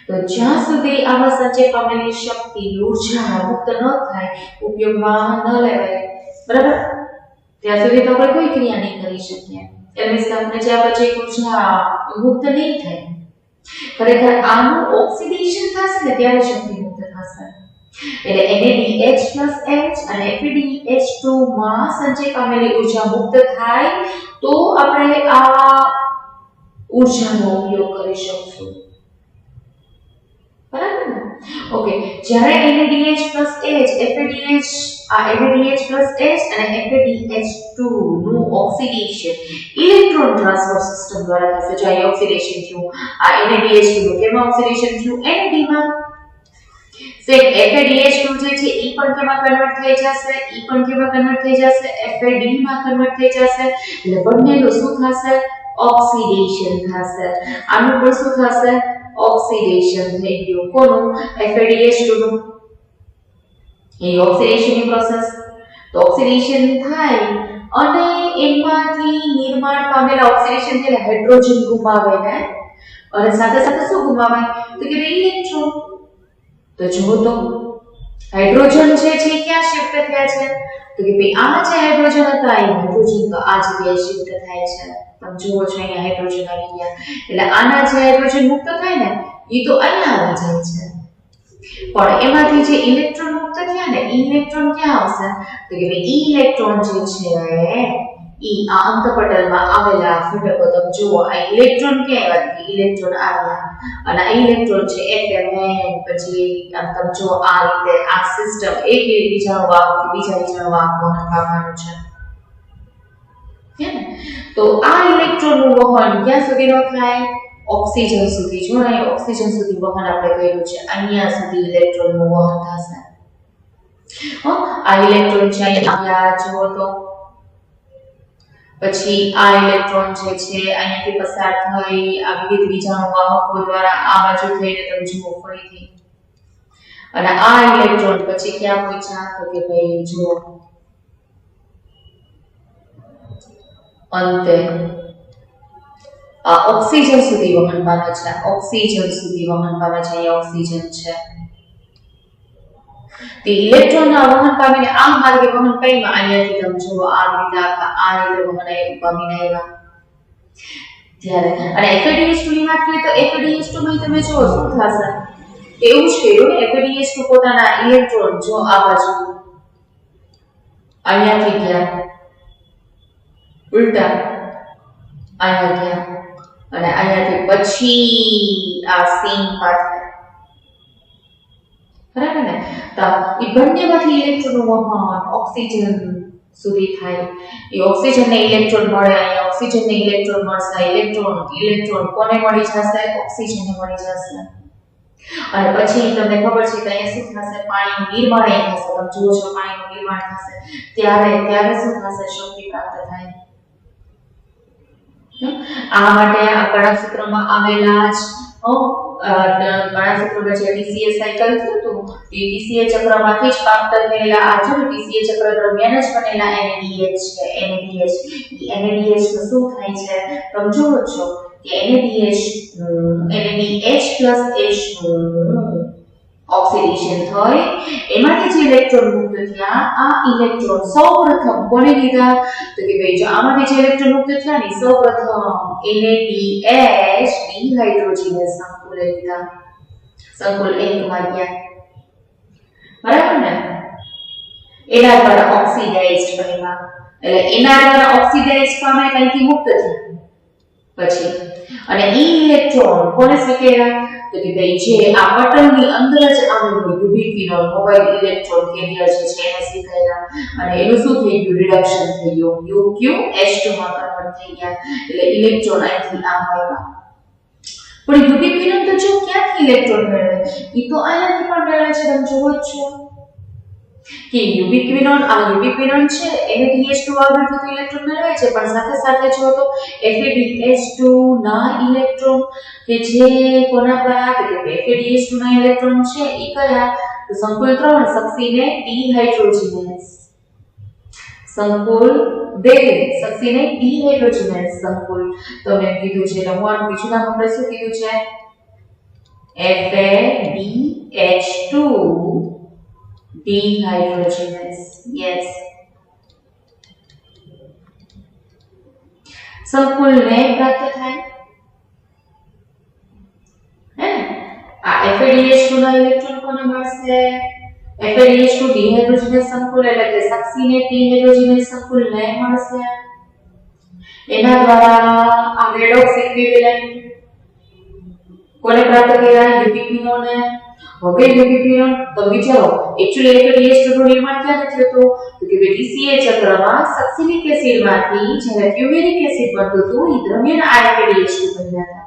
તો જ્યાં સુધી આવા સંચય પામેલી શક્તિ ઉર્જા મુક્ત ન થાય ઉપયોગમાં ન લેવાય બરાબર ત્યાં સુધી તો આપણે કોઈ ક્રિયા નહીં કરી શકીએ એટલે આપણે જે પછી ઉર્જા મુક્ત નહીં થાય ખરેખર આનું ઓક્સિડેશન થશે ને ત્યારે શક્તિ મુક્ત થશે એટલે NADH H અને FADH2 માં સંચય પામેલી ઉર્જા મુક્ત થાય તો આપણે આ ઉર્જાનો ઉપયોગ કરી શકશું બરાબર ને ઓકે જ્યારે NADH H FADH H અને FADH2 નું ઓક્સિડેશન ઇલેક્ટ્રોન ટ્રાન્સફર સિસ્ટમ દ્વારા થશે જ્યારે ઓક્સિડેશન થયું આ NADH2 નું કેમાં ઓક્સિડેશન થયું NAD માં સેમ FADH2 જે છે ઈ પણ કેમાં કન્વર્ટ થઈ જશે FAD માં કન્વર્ટ થઈ જશે એટલે બંનેનું શું થશે ઓક્સિડેશન થશે આનું પણ શું થશે ઓક્સિડેશન થઈ ગયું કોનું FADH2 નું એ ઓક્સિડેશનની પ્રોસેસ તો ઓક્સિડેશન થાય અને એમાંથી નિર્માણ પામેલા ઓક્સિડેશન એટલે હાઇડ્રોજન ગુમાવે ને અને સાથે સાથે શું ગુમાવે તો કે ઇલેક્ટ્રોન તો જુઓ તો હાઇડ્રોજન છે ક્યાં શિફ્ટ થયા છે તો કે ભાઈ આ જે હાઇડ્રોજન હતા એ હાઇડ્રોજન તો આ જગ્યાએ શિફ્ટ થાય છે તમે જુઓ છો અહીંયા હાઇડ્રોજન આવી ગયા એટલે આના જે હાઇડ્રોજન મુક્ત થાય ને એ તો અહીંયા આવી જાય છે પણ એમાંથી જે ઇલેક્ટ્રોન મુક્ત થયા ને ઇલેક્ટ્રોન ક્યાં આવશે તો કે ભાઈ ઇલેક્ટ્રોન જે છે આ અંતપટલમાં આવેલા ઘટકો તમે જુઓ આ ઇલેક્ટ્રોન ક્યાં આવ્યા કે ઇલેક્ટ્રોન આવ્યા અને આ ઇલેક્ટ્રોન છે એટલે પછી આમ તમે જુઓ આ રીતે આ સિસ્ટમ એક બીજાનો વાહક બીજા બીજાનો વાહક વહન પામવાનું છે તો આ ઇલેક્ટ્રોનનું વહન ક્યાં સુધીનો થાય ઓક્સિજન સુધી જો અહીં ઓક્સિજન સુધી વહન આપણે કર્યું છે અહીંયા સુધી ઇલેક્ટ્રોનનું વહન થશે આ ઇલેક્ટ્રોન છે અહીંયા જુઓ તો પછી આ ઇલેક્ટ્રોન જે છે અહીંયાથી પસાર થઈ આ વિવિધ બીજાણુ વાહકો દ્વારા આ બાજુ થઈને તમે જુઓ ફરીથી અને આ ઇલેક્ટ્રોન પછી ક્યાં પહોંચ્યા તો કે ભાઈ જુઓ અંતે આ ઓક્સિજન સુધી વહન પામે છે ઓક્સિજન સુધી વહન પામે છે અહીંયા ઓક્સિજન છે તે ઇલેક્ટ્રોન ના વહન પામીને આ માર્ગે વહન પામ્યા અહીંયાથી તમે જુઓ આ રીતે આ રીતે વહન પામીને આવ્યા ત્યારે અને FADH2 ની વાત કરીએ તો FADH2 માં તમે જુઓ શું થશે એવું જ કર્યું ને FADH2 પોતાના ઇલેક્ટ્રોન જો આ બાજુ અહીંયાથી ગયા ઉલટા અહીંયા ગયા અને અહીંયાથી પછી આ સીન પાછળ બરાબર ને તો એ બંનેમાંથી ઇલેક્ટ્રોનનું વહન ઓક્સિજન સુધી થાય એ ઓક્સિજનને ઇલેક્ટ્રોન મળે અહીંયા ઓક્સિજનને ઇલેક્ટ્રોન મળશે ઇલેક્ટ્રોન કોને મળી જશે ઓક્સિજનને મળી જશે અને પછી તમને ખબર છે કે અહીંયા શું થશે પાણીનું નિર્માણ થશે તમે જુઓ છો પાણીનું નિર્માણ થશે ત્યારે શું થશે શક્તિ પ્રાપ્ત થાય આ માટે આ કણાસૂત્રમાં આવેલા જ કણાસૂત્રમાં જે ટીસીએ સાયકલ થયું હતું એ ટીસીએ ચક્રમાંથી જ પ્રાપ્ત થયેલા આ જો ટીસીએ ચક્ર દરમિયાન જ બનેલા NADH છે NADH નું શું થાય છે તમે જુઓ છો કે NADH H નું ઓક્સિડેશન થાય એમાંથી જે ઇલેક્ટ્રોન મુક્ત થયા આ ઇલેક્ટ્રોન સૌપ્રથમ કોને લીધા તો કે ભાઈ જો આમાંથી જે ઇલેક્ટ્રોન મુક્ત થયા ને સૌપ્રથમ NADH ડિહાઇડ્રોજનસ સંકુલે લીધા સંકુલ 1 માં ગયા બરાબર ને એના દ્વારા ઓક્સિડાઇઝ્ડ બન્યા એટલે એના દ્વારા ઓક્સિડાઇઝ પામે કંઈથી મુક્ત થયા પછી અને ઇલેક્ટ્રોન કોને સ્વીકાર્યા તો કે ભાઈ જે આ પટલની અંદર જ આવેલું યુબિક્વિનોલ મોબાઇલ ઇલેક્ટ્રોન કેરિયર જે છે એને સ્વીકાર્યા અને એનું શું થઈ ગયું રિડક્શન થઈ ગયું UQH2 માં કન્વર્ટ થઈ ગયા એટલે ઇલેક્ટ્રોન અહીંથી આમ આવ્યા પણ યુબિક્વિનોલ તો જો ક્યાંથી ઇલેક્ટ્રોન મેળવે એ તો અહીંયાથી પણ મેળવે છે તમે જુઓ જ છો કે યુબિક્વિનોલ છે એને DH2 આગળ થતું ઇલેક્ટ્રોન મેળવે છે પણ સાથે સાથે જો તો FADH2 ના ઇલેક્ટ્રોન કે જે કોના દ્વારા કે FADH2 ના ઇલેક્ટ્રોન છે એ કયા તો સંકુલ 3 સક્સીને ડિહાઇડ્રોજનસ સંકુલ 2 સક્સીને ડિહાઇડ્રોજનસ સંકુલ તો મેં કીધું છે રમવાનું બીજું નામ આપણે શું કીધું છે FADH2 dehydrogenase yes સંકુલ ને પ્રાપ્ત થાય હે આ FADH2 ના ઇલેક્ટ્રોન કોને મળશે FADH2 dehydrogenase સંકુલ એટલે કે સક્સીનેટ dehydrogenase સંકુલ ને મળશે એના દ્વારા આ રેડોક્સ ઇક્વિવેલન્ટ કોને પ્રાપ્ત કર્યા યુબિક્વિનોલ ને હવે યુબિક્વિનોલ તો વિચારો એક્ચ્યુઅલી FADH2 નું નિર્માણ ક્યાં થયું હતું તો કે TCA ચક્રમાં સક્સિનિક એસિડમાંથી જ્યારે ફ્યુમેરિક એસિડ બનતું હતું એ દરમિયાન આ FADH2 બન્યા હતા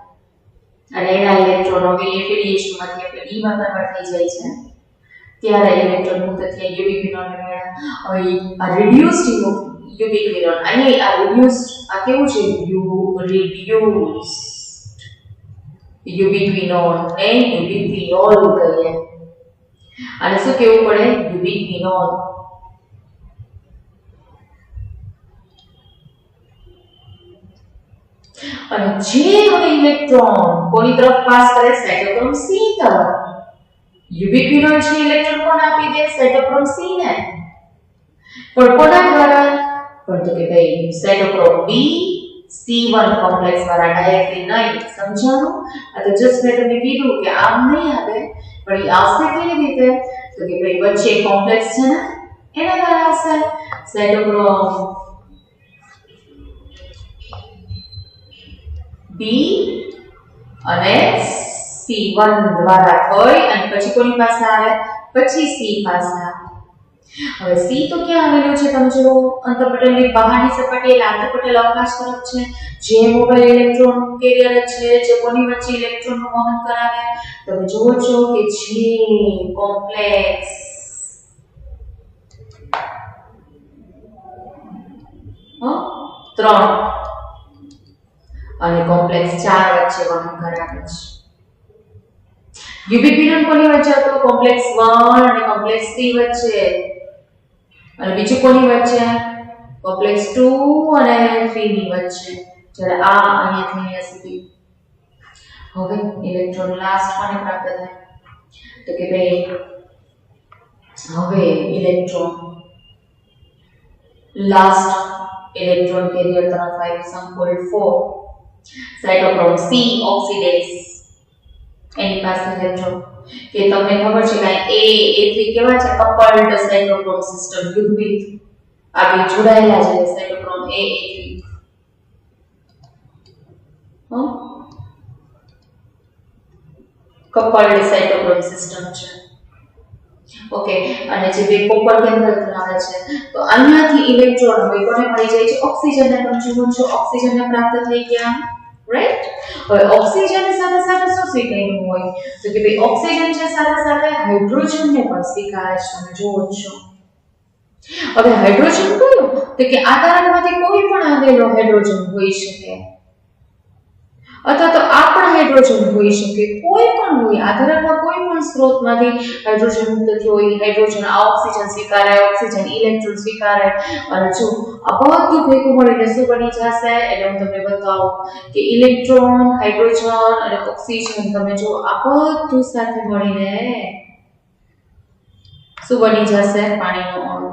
અને એના ઇલેક્ટ્રોન હવે FADH2 માંથી આપણે D માં કન્વર્ટ થઈ જાય છે ત્યારે ઇલેક્ટ્રોન મુક્ત થયા યુબિક્વિનોલ ને હવે આ રિડ્યુસ્ડ યુબિક્વિનોલ અહીંયા આ રિડ્યુસ્ડ આ કેવું છે યુબિક્વિનોલ ને યુબિક્વિનોલ કહીએ અને શું કેવું પડે યુબિક્વિનોલ અને જે હવે ઇલેક્ટ્રોન કોની તરફ પાસ કરે સાઇટોક્રોમ C તરફ યુબિક્વિનોલ છે ઇલેક્ટ્રોન કોને આપી દે સાઇટોક્રોમ C ને પણ કોના દ્વારા પણ તો કે ભાઈ સાઇટોક્રોમ B C1 કોમ્પ્લેક્સ વાળા ડાયરેક્ટલી નહીં સમજાણું આ તો જસ્ટ મેં તમને કીધું કે આમ નહીં આવે પણ એ આવશે કેવી રીતે? તો કે ભાઈ વચ્ચે કોમ્પ્લેક્સ છે ને એના દ્વારા આવશે. સાઇટોક્રોમ બી અને C1 દ્વારા થઈ અને પછી કોની પાસે આવે? પછી C પાસે આવે. હવે C તો ક્યાં આવેલું છે? તમે જુઓ, અંતઃપટલની બહારની સપાટી એટલે અંતઃપટલ અવકાશ તરફ છે. જે મોબાઈલ ઇલેક્ટ્રોન કેરિયર છે, જે કોની વચ્ચે ઇલેક્ટ્રોનનું વહન કરાવે. તમે જુઓ છો કે જે કોમ્પ્લેક્સ 3 અને કોમ્પ્લેક્સ 4 વચ્ચે વહન કરાવે છે. યુબી કિરણ કોની વચ્ચે હતો? કોમ્પ્લેક્સ 1 અને કોમ્પ્લેક્સ 3 વચ્ચે. અને બીજું કોની વચ્ચે? કોમ્પ્લેક્સ 2 અને 3 ની વચ્ચે. જ્યારે આ અહીંયાથી અહીંયા સુધી. હવે ઇલેક્ટ્રોન લાસ્ટ કોને પ્રાપ્ત થાય? તો કે ભાઈ હવે ઇલેક્ટ્રોન લાસ્ટ ઇલેક્ટ્રોન કેરિયર તરફ આવ્યું. સંકુલ 4 સાઇટોક્રોમ C ઓક્સિડેઝ એની પાસે ઇલેક્ટ્રોન કે તમને ખબર છે કે A3 કેવા છે? કપલ્ડ સાઇટોક્રોમ સિસ્ટમ યુગ્મિત આ બે જોડાયેલા છે. Cytochrome A3 coupled cytochrome system છે. ઓકે, અને જે બે કોપર કેન્દ્ર ધરાવે છે તો અહીંયાથી ઇલેક્ટ્રોન હવે કોને મળી જાય છે? ઓક્સિજનને. તમે જુઓ છો ઓક્સિજનને પ્રાપ્ત થઈ ગયા, રાઈટ? હવે ઓક્સિજન સાથે સાથે શું સ્વીકાર્યું હોય? તો કે ભાઈ ઓક્સિજન છે સાથે સાથે હાઇડ્રોજનને પણ સ્વીકારે છે. તમે જુઓ છો. હવે હાઇડ્રોજન કયો? તો કે આ તરંગમાંથી કોઈ પણ આવેલો હાઇડ્રોજન હોઈ શકે અથવા તો આ પણ હાઇડ્રોજન હોઈ શકે, કોઈ પણ હોય. આ તરંગમાં કોઈ પણ સ્ત્રોતમાંથી હાઇડ્રોજન મુક્ત થયો હોય. હાઇડ્રોજન આ ઓક્સિજન સ્વીકારે, ઓક્સિજન ઇલેક્ટ્રોન સ્વીકારે અને જો આ બધું ભેગું મળીને શું બની જશે? એટલે હું તમને બતાવું કે ઇલેક્ટ્રોન, હાઇડ્રોજન અને ઓક્સિજન તમે જો આ બધું સાથે મળીને શું બની જશે? પાણીનો અણુ.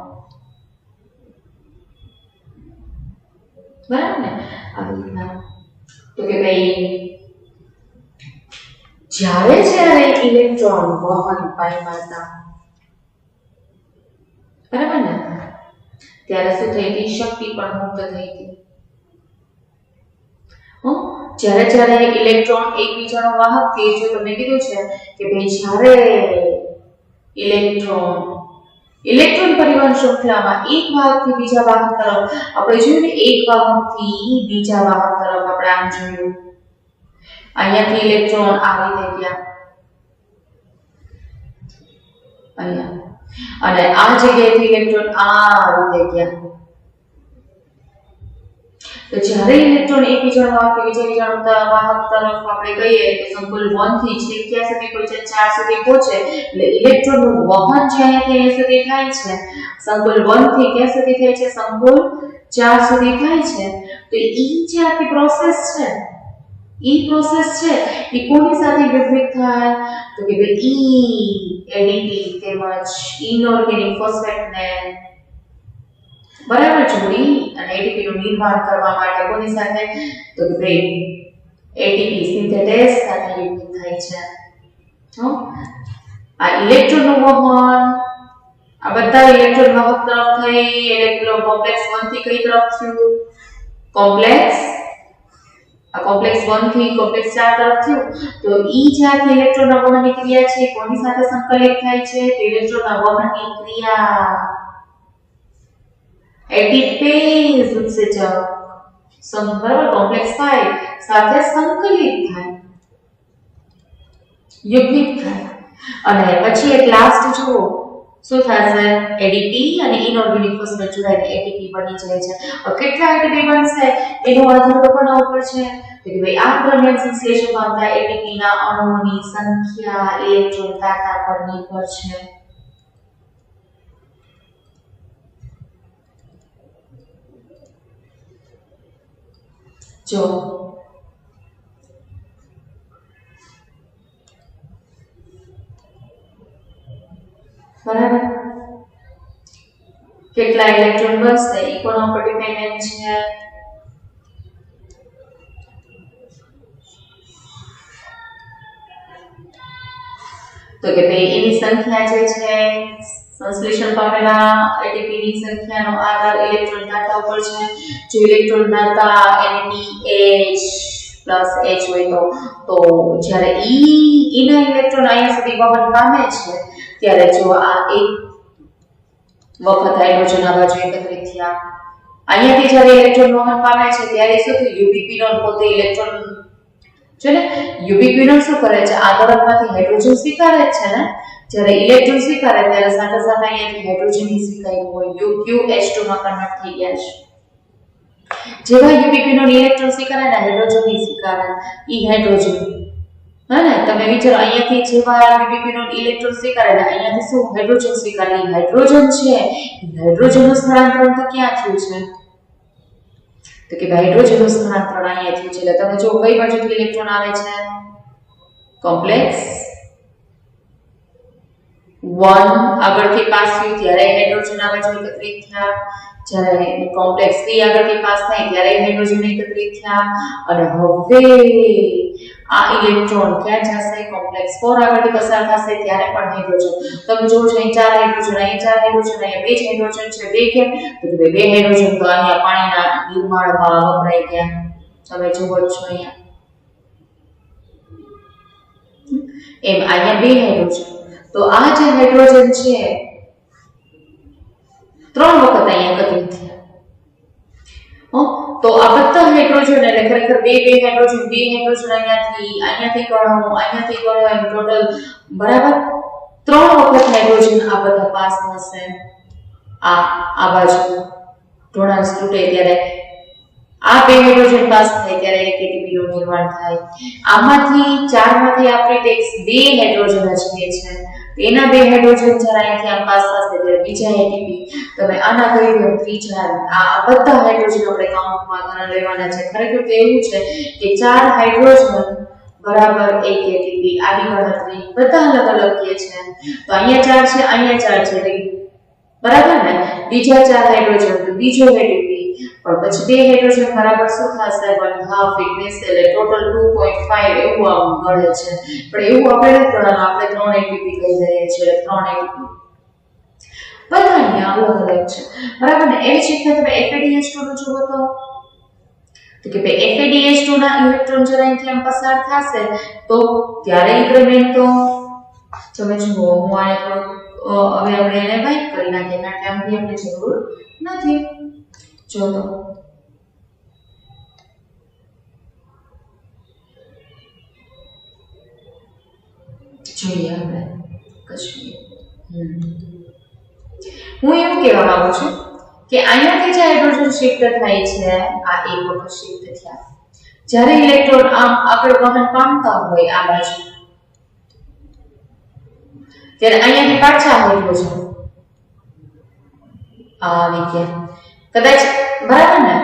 બરાબર ને? આવી રીતના. તો કે ભાઈ જ્યારે ઇલેક્ટ્રોન વહન પામ્યા હતા, બરાબર ને, ત્યારે શું થઈ હતી? શક્તિ પણ મુક્ત થઈ હતી. જ્યારે ઇલેક્ટ્રોન એકબીજાનો વાહક છે, જો તમને કીધું છે કે ભાઈ જ્યારે ઇલેક્ટ્રોન પરિવહન શૃંખલામાં એક વાહકથી બીજા વાહક તરફ આપણે જોયું ને, એક વાહકથી બીજા વાહક તરફ આપણે આમ જોયું. અહીંયાથી ઇલેક્ટ્રોન આ રીતે ગયા અહીંયા, અને આ જગ્યાએથી ઇલેક્ટ્રોન આ રીતે ગયા. તો જ્યારે ઇલેક્ટ્રોન એકબીજાનો વાહક બીજા વાહક તરફ આપણે કહીએ તો સંકુલ 1 થી છેક ક્યાં સુધી પહોંચે? 4 સુધી પહોંચે. એટલે ઇલેક્ટ્રોનનું વહન જે અહીંયા સુધી થાય છે, સંકુલ 1 થી ક્યાં સુધી થાય છે? સંકુલ 4 સુધી થાય છે. તો ઈ જે આખી પ્રોસેસ છે, ઈ પ્રોસેસ છે એ કોની સાથે યુગ્મિત થાય? તો કે ભાઈ ઈ એડીપી તેમજ ઇનઓર્ગેનિક ફોસ્ફેટને બરાબર જોડી અને એટીપી નું નિર્માણ કરવા માટે કોની સાથે? તો કે ભાઈ એટીપી સિન્થેટેઝ સાથે યુગ્મિત થાય છે. આ ઇલેક્ટ્રોનનું વહન, આ બધા ઇલેક્ટ્રોન વાહક તરફ થઈ ઇલેક્ટ્રોન કોમ્પ્લેક્સ 1 થી કઈ તરફ થયું? કોમ્પ્લેક્સ 1 થી કોમ્પ્લેક્સ 4 તરફ થયું. તો ઈ જ્યાંથી ઇલેક્ટ્રોનના વહનની ક્રિયા છે કોની સાથે સંકલિત થાય છે? તો ઇલેક્ટ્રોનના વહનની ક્રિયા એટીપેઝ ઉત્સેચક બરાબર કોમ્પ્લેક્સ 5 સાથે સંકલિત થાય, યુગ્મિત થાય. અને પછી એક લાસ્ટ જુઓ શું થશે? એડીપી અને ઇનઓર્ગેનિક ફોસ્ફેટ જોડાઈને એટીપી બની જાય છે. કેટલા એટીપી બનશે એનો આધાર કોના ઉપર છે? તો કે ભાઈ આ દરમિયાન સંશ્લેષણ પામતા એટીપી ના અણુઓની સંખ્યા ઇલેક્ટ્રોન કાંટા પર નિર્ભર છે. જો બરાબર, કેટલા ઇલેક્ટ્રોન બનશે એ કોના ઉપર ડિપેન્ડન્ટ છે? તો કે ભાઈ એની સંખ્યા જે છે સંશ્લેષણ પામેલા એટીપી ની સંખ્યાનો આધાર ઇલેક્ટ્રોન દાતા ઉપર છે. જો ઇલેક્ટ્રોન દાતા NADH H હોય તો જ્યારે એના ઇલેક્ટ્રોન અહીંયા સુધી વહન પામે છે ત્યારે જો આ એક વખત હાઇડ્રોજન આ બાજુ એકત્રિત થયા, અહીંયાથી જ્યારે ઇલેક્ટ્રોન વહન પામે છે ત્યારે શું થયું, યુબીક્વિનોન પોતે ઇલેક્ટ્રોન છે ને, યુબીક્વિનોન શું કરે છે, આ તરફમાંથી હાઇડ્રોજન સ્વીકારે છે ને, જ્યારે ઇલેક્ટ્રોન સ્વીકારે ત્યારે સાથે સાથે અહીંયાથી હાઇડ્રોજન સ્વીકાર્યું હોય, UQH2 માં કન્વર્ટ થઈ ગયા છે. જેવા યુબીક્વિનોન ઇલેક્ટ્રોન સ્વીકારે ને હાઇડ્રોજન સ્વીકારે, ઈ હાઇડ્રોજન હે તમે વિચારો અહીંયાથી જેવા યુબીક્વિનોન ઇલેક્ટ્રોન સ્વીકારે ને અહીંયાથી શું હાઇડ્રોજન સ્વીકારે, ઈ હાઇડ્રોજન છે, હાઇડ્રોજનનું સ્થળાંતરણ તો ક્યાં થયું છે, તો કે હાઇડ્રોજનનું સ્થળાંતરણ અહીંયા થયું છે. એટલે તમે જો કઈ બાજુથી ઇલેક્ટ્રોન આવે છે, કોમ્પ્લેક્સ 1 આગળથી પાસ થયું ત્યારે હાઇડ્રોજન આ બાજુ એકત્રિત થયા, જ્યારે કોમ્પ્લેક્સ 3 આગળથી પાસ થાય ત્યારે હાઇડ્રોજન એકત્રિત થયા, અને હવે આ ઇલેક્ટ્રોન ક્યાં જશે, કોમ્પ્લેક્સ 4 આગળથી પસાર થશે ત્યારે પણ હાઇડ્રોજન. તમે જો છો અહીં 4 હાઇડ્રોજન, અહીં 4 હાઇડ્રોજન, અહીં 2 હાઇડ્રોજન છે, 2 કેમ, તો કે 2 હાઇડ્રોજન તો અહીંયા પાણીના નિર્માણમાં વપરાઈ ગયા. તમે જુઓ છો અહીંયા એમ અહીંયા 2 હાઇડ્રોજન, તો આ જે હાઇડ્રોજન છે 3 વખત અહીંયા એકત્રિત થયા. તો આ બધા હાઇડ્રોજન એટલે ખરેખર 2 હાઇડ્રોજન અહીંયાથી ગણો એમ ટોટલ બરાબર 3 વખત હાઇડ્રોજન આ બધા પાસ થશે. આ બાજુ ઢોળાંશ તૂટે ત્યારે આ 2 હાઇડ્રોજન પાસ થાય ત્યારે એક એટીપી નું નિર્માણ થાય. આમાંથી 4 માંથી આપણે ટેક્સ 2 હાઇડ્રોજન જ છે, એના 2 હાઇડ્રોજન જ્યારે અહીંથી આમ પાસ થશે ત્યારે બીજા એટીપી, તમે આના કહી દો ત્રીજા, આ બધા હાઇડ્રોજન આપણે કાઉન્ટમાં ગણ લેવાના છે. ખરેખર તો એવું છે કે 4 હાઇડ્રોજન બરાબર 1 એટીપી, આની ગણતરી બધા અલગ અલગ કે છે. તો અહીંયા 4 છે, અહીંયા 4 છે, બરાબર ને, બીજા 4 હાઇડ્રોજન તો બીજો એટીપી, પણ પછી 2 હાઇડ્રોજન બરાબર શું થશે, 1/2 ફિટનેસ એટલે ટોટલ 2.5 એવું આમ મળે છે. પણ એવું આપણે નથી ગણવાનું, આપણે 3 એટીપી કહી દઈએ છીએ, 3 એટીપી બધાની અલગ અલગ છે, બરાબર ને. એવી જ રીતે તમે FADH2 નું જુઓ તો કે ભાઈ FADH2 ના ઇલેક્ટ્રોન જ્યારે અહીંથી આમ પસાર થશે તો ત્યારે ઇન્ક્રીમેન્ટ તો તમે જુઓ, હું આને થોડું હવે આપણે એને વાઇપ કરી નાખીએ કારણ કે આમથી આપણે જરૂર નથી. જો તો જોઈએ આપણે કશું હું એવું કહેવા માંગુ છું કે અહીંયાથી જે હાઇડ્રોજન શિફ્ટ થાય છે આ એક વખત શિફ્ટ થયા, જ્યારે ઇલેક્ટ્રોન આમ આગળ વહન પામતા હોય આ બાજુ ત્યારે અહીંયાથી પાછા હાઇડ્રોજન આવી ગયા કદાચ, બરાબર ને,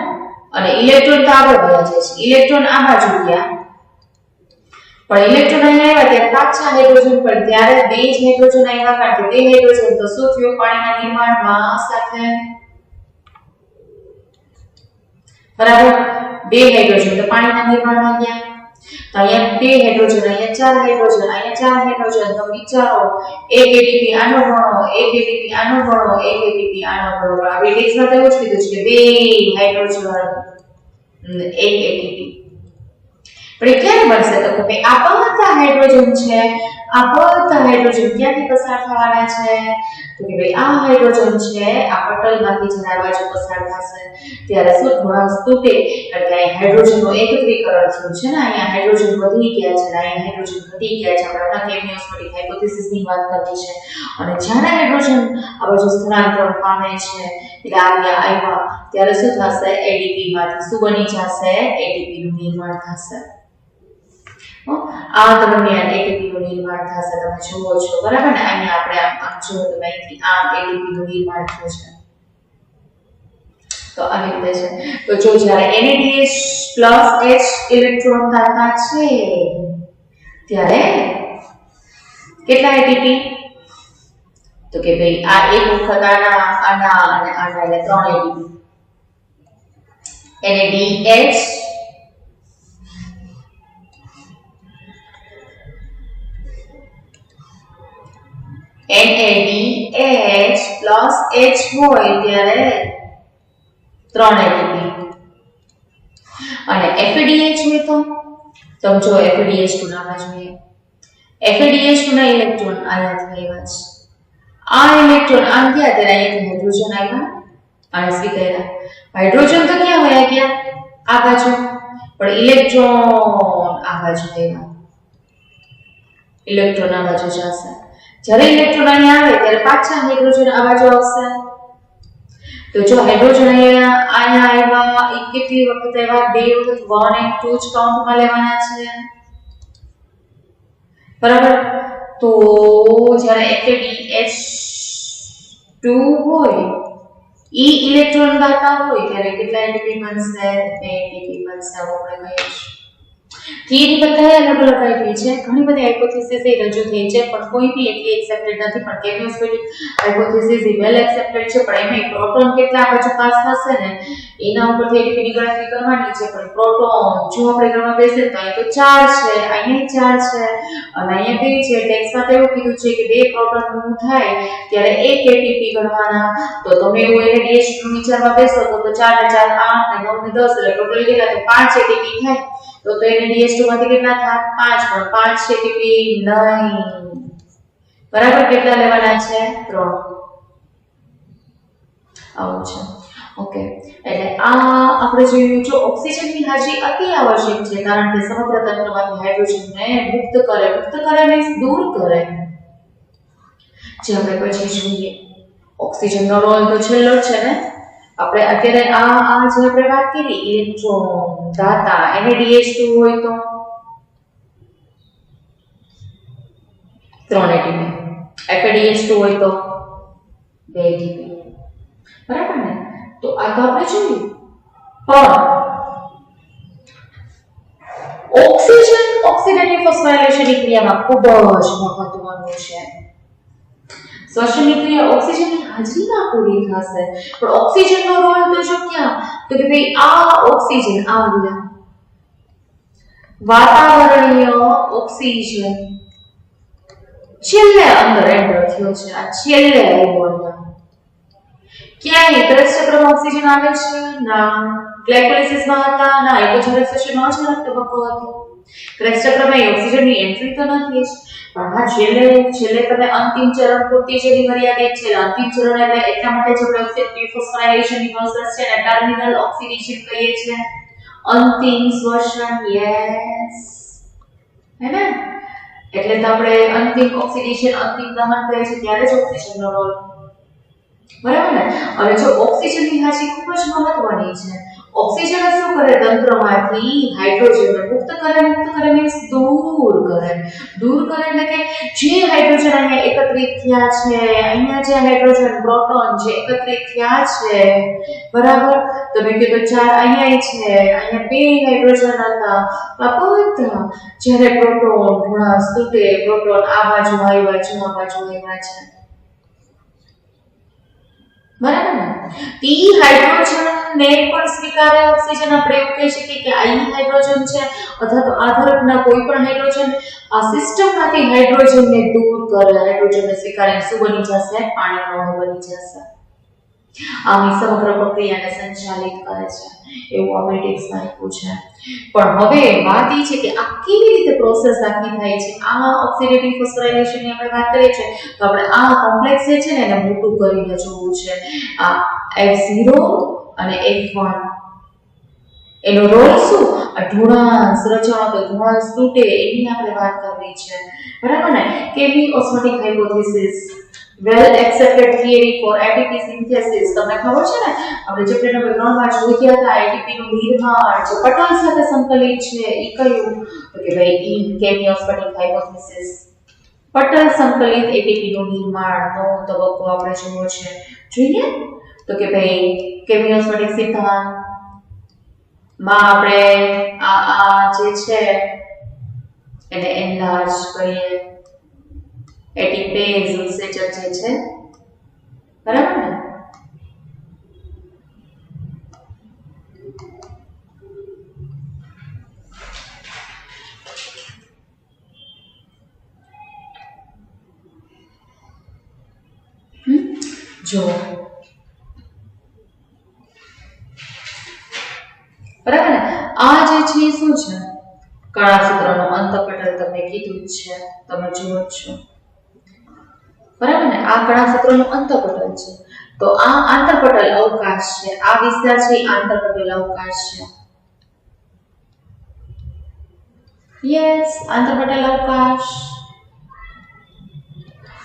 અને ઇલેક્ટ્રોન તો આગળ વધ્યા છે, ઇલેક્ટ્રોન આ બાજુ ગયા પણ ઇલેક્ટ્રોન અહીંયા આવ્યા ત્યારે પાછા હાઇડ્રોજન પર ત્યારે 2 જ હાઇડ્રોજન આવ્યા કારણ કે 2 હાઇડ્રોજન તો શું થયું પાણીના નિર્માણમાં સાથે, બરાબર, 2 હાઇડ્રોજન તો પાણીના નિર્માણમાં ગયા. તો અહીંયા 2 હાઇડ્રોજન, અહીંયા 4 હાઇડ્રોજન, અહીંયા 4 હાઇડ્રોજન, તો વિચારો 1 એટીપી આનો ગણો, 1 એટીપી આનો ગણો, 1 એટીપી આનો ગણો. આપણે ટેક્સ્ટમાં તો એવું જ કીધું છે કે 2 હાઇડ્રોજન 1 એટીપી. પણ એ ક્યારે બનશે તો કે આ બધા હાઇડ્રોજન છે, આ બધા હાઇડ્રોજન ક્યાંથી પસાર થવાના છે તો કે ભાઈ આ હાઇડ્રોજન છે આ પટલમાંથી જ્યારે બાજુ પસાર થશે ત્યારે શું ઢોળાંશ તૂટે કારણ કે અહીં હાઇડ્રોજનનું એકત્રીકરણ થયું છે ને, અહીંયા હાઇડ્રોજન વધી ગયા છે, અહીંયા હાઇડ્રોજન ઘટી ગયા છે. આપણે હમણાં કેમિયોસ્મેટિક હાઇપોથેસિસની વાત કરી છે, અને જ્યારે હાઇડ્રોજન આ બાજુ સ્થળાંતરણ પામે છે એટલે આવ્યા ત્યારે શું થશે, એડીપી માંથી શું બની જશે, એટીપી નું નિર્માણ થશે. આ દરમિયાન એટીપી નું નિર્માણ થશે, તમે જુઓ છો, બરાબર ને. અહીંયા આપણે આમ જુઓ તો અહીંથી આ એટીપી નું નિર્માણ થયું છે. તો આવી રીતે છે. તો જો જ્યારે NADH+ H ઇલેક્ટ્રોન દાતા છે ત્યારે કેટલા એટીપી તો કે ભાઈ આ એક વખત આના અને આના એટલે 3 ATP. NADH NADH plus H હોય ત્યારે 3 એટીપી અને FADH હોય તો તમે જો FADH2 નામ જોઈએ FADH2 ના ઇલેક્ટ્રોન અહીંયાથી આવ્યા છે આ ઇલેક્ટ્રોન આમ ગયા ત્યારે અહીંયાથી હાઇડ્રોજન આવ્યા અને સ્વીકાર્યા હાઇડ્રોજન તો ક્યાં વયા ગયા આ બાજુ પણ ઇલેક્ટ્રોન આ બાજુ આવ્યા ઇલેક્ટ્રોન આ બાજુ જશે જ્યારે ઇલેક્ટ્રોન અહીંયા આવે ત્યારે પાછા હાઇડ્રોજન આ બાજુ આવશે તો જો હાઇડ્રોજન અહીંયા આવ્યા એક કેટલી વખત આવ્યા બે વખત 1 અને 2 જ કાઉન્ટમાં લેવાના છે બરાબર તો જ્યારે FADH2 હોય ઈ ઇલેક્ટ્રોન દાતા હોય ત્યારે કેટલા એટીપી બનશે 2 એટીપી બનશે આપણે કહીશું થિયરી બધાય અલગ અલગ આવી છે ઘણી બધી હાઇપોથેસિસ એ રજૂ થઈ છે પણ કોઈ બી એટલી એક્સેપ્ટેડ નથી પણ કેમિયોસ્ફેરિક હાઇપોથેસિસ એ વેલ એક્સેપ્ટેડ છે પણ એમાં પ્રોટોન કેટલા બાજુ પાસ થશે ને એના ઉપરથી એટીપી ની ગણતરી કરવાની છે પણ પ્રોટોન જો આપણે ગણવા બેસે તો અહીં તો 4 છે અહીંયા 4 છે અને અહીંયા 2 છે ટેક્સ્ટમાં તો એવું કીધું છે કે બે પ્રોટોન મૂવ થાય ત્યારે એક એટીપી ગણવાના તો તમે એવું NADH નું વિચારવા બેસો તો 4 ને 4 8 ને 9 ને 10 એટલે ટોટલ કેટલા તો 5 એટીપી થાય તો NADH2 માંથી કેટલા થાય 5 પણ 5 એટીપી નહીં બરાબર કેટલા લેવાના છે 3 આવું છે ઓકે એટલે આ આપણે જોયું જો ઓક્સિજનની હાજરી અતિ આવશ્યક છે કારણ કે સમગ્ર તંત્રમાંથી હાઇડ્રોજનને મુક્ત કરે મીન્સ દૂર કરે જે આપણે પછી જોઈએ ઓક્સિજનનો રોલ તો છેલ્લો છે ને આપણે અત્યારે આ જે આપણે વાત કરી ઇલેક્ટ્રોન દાતા NADH2 હોય તો 3 એટીપી FADH2 હોય તો 2 એટીપી બરાબર ને તો આ તો આપણે જોયું પણ ઓક્સિજન ઓક્સિડેટિવ ફોસ્ફોરાયલેશનની ક્રિયામાં ખૂબ જ મહત્વનું છે શ્વસનની ક્રિયા ઓક્સિજનની હાજરીમાં પૂરી થશે પણ ઓક્સિજનનો રોલ તો જો ક્યાં તો કે ભાઈ આ ઓક્સિજન આવ્યા વાતાવરણીય ઓક્સિજન છેલ્લે અંદર એન્ટર થયો છે આ છેલ્લે આવ્યો ક્યાંય ક્રેસ્ટક્રમ ઓક્સિજન આવે છે ના ગ્લાયકોલિસિસમાં હતા ના હાઇડ્રોજનરેશન અચાનક તબક્કો હતો ક્રેસ્ટક્રમે ઓક્સિજનની એન્ટ્રી તો નથી જ પણ હા છેલ્લે તમે અંતિમ ચરણ પૂરતી જેની મર્યાદિત છે અંતિમ ચરણ એટલે એટલા માટે જ આપણે ઓક્સિડેટિવ ફોસ્ફોરાયલેશનની પ્રોસેસ છે ને ટર્મિનલ ઓક્સિડેશન કહીએ છીએ અંતિમ શ્વસન યસ હે ને એટલે તો આપણે અંતિમ ઓક્સિડેશન અંતિમ દહન કહે છે ત્યારે જ ઓક્સિજનનો રોલ બરાબર ને અને જો ઓક્સિજનની હાજરી ખૂબ જ મહત્વની છે ઓક્સિજન શું કરે તંત્રમાંથી હાઇડ્રોજનને મુક્ત કરે મીન્સ દૂર કરે એટલે કે જે હાઇડ્રોજન અહીંયા એકત્રિત થયા છે અહીંયા જે હાઇડ્રોજન પ્રોટોન જે એકત્રિત થયા છે બરાબર તમે કીધું 4 અહીંયા છે અહીંયા 2 હાઇડ્રોજન હતા આ બધા જ્યારે પ્રોટોન ઘણા સ્તુતે પ્રોટોન આ બાજુ આવ્યા છે આ બાજુ આવ્યા છે બરાબર ને ટી હાઇડ્રોજન ને પણ સ્વીકારે ઓક્સિજન આપણે એવું કહી શકીએ કે આઈ હાઇડ્રોજન છે અથવા તો આધારકના કોઈ પણ હાઇડ્રોજન આ સિસ્ટમમાંથી હાઇડ્રોજનને દૂર કરે હાઇડ્રોજનને સ્વીકારીને શું બની જશે પાણીનો અણુ બની જશે આની સમગ્ર પ્રક્રિયાને સંચાલિત કરે છે એવું આપણે ટેક્સ્ટમાં આપ્યું છે પણ હવે વાત એ છે કે આ કેવી રીતે પ્રોસેસ આખી થાય છે આ ઓક્સિડેટિવ ફોસ્ફોરાયલેશનની આપણે વાત કરીએ છીએ તો આપણે આ કોમ્પ્લેક્સ જે છે ને એને મોટું કરીને જોવું છે આ F0 અને F1 એનો રોલ શું આ ઢોળાંસ રચના તો ઢોળાંસ તૂટે એની આપણે વાત કરવી છે બરાબર ને કેવી osmotic hypothesis well accepted theory for ATP synthesis તમને ખબર છે ને આપણે ચેપ્ટર નંબર 3 માં જોયા હતા ATP નું નિર્માણ જે પટલ સાથે સંકલિત છે એ કયું તો કે ભાઈ ઈ કેમિયોસ્ફેરિક હાઇપોથેસિસ પટલ સંકલિત ATP નું નિર્માણનો તબક્કો આપણે જોયો છે જોઈએ તો કે ભાઈ કેમિયોસ્ફેરિક સિદ્ધાંત માં આપણે આ જે છે એને એનલાર્જ કરીએ એટીપેઝ ઉત્સેચક જે છે બરાબર ને જો બરાબર ને, આ જે છે શું છે, કણાસૂત્રનો અંતઃપટલ તમને કીધું જ છે, તમે જુઓ છો બરાબર ને, આ કણાસૂત્રનો અંતઃપટલ છે. તો આ આંતરપટલ અવકાશ છે, આ વિસ્તાર છે આંતરપટલ અવકાશ છે. યસ, આંતરપટલ અવકાશ.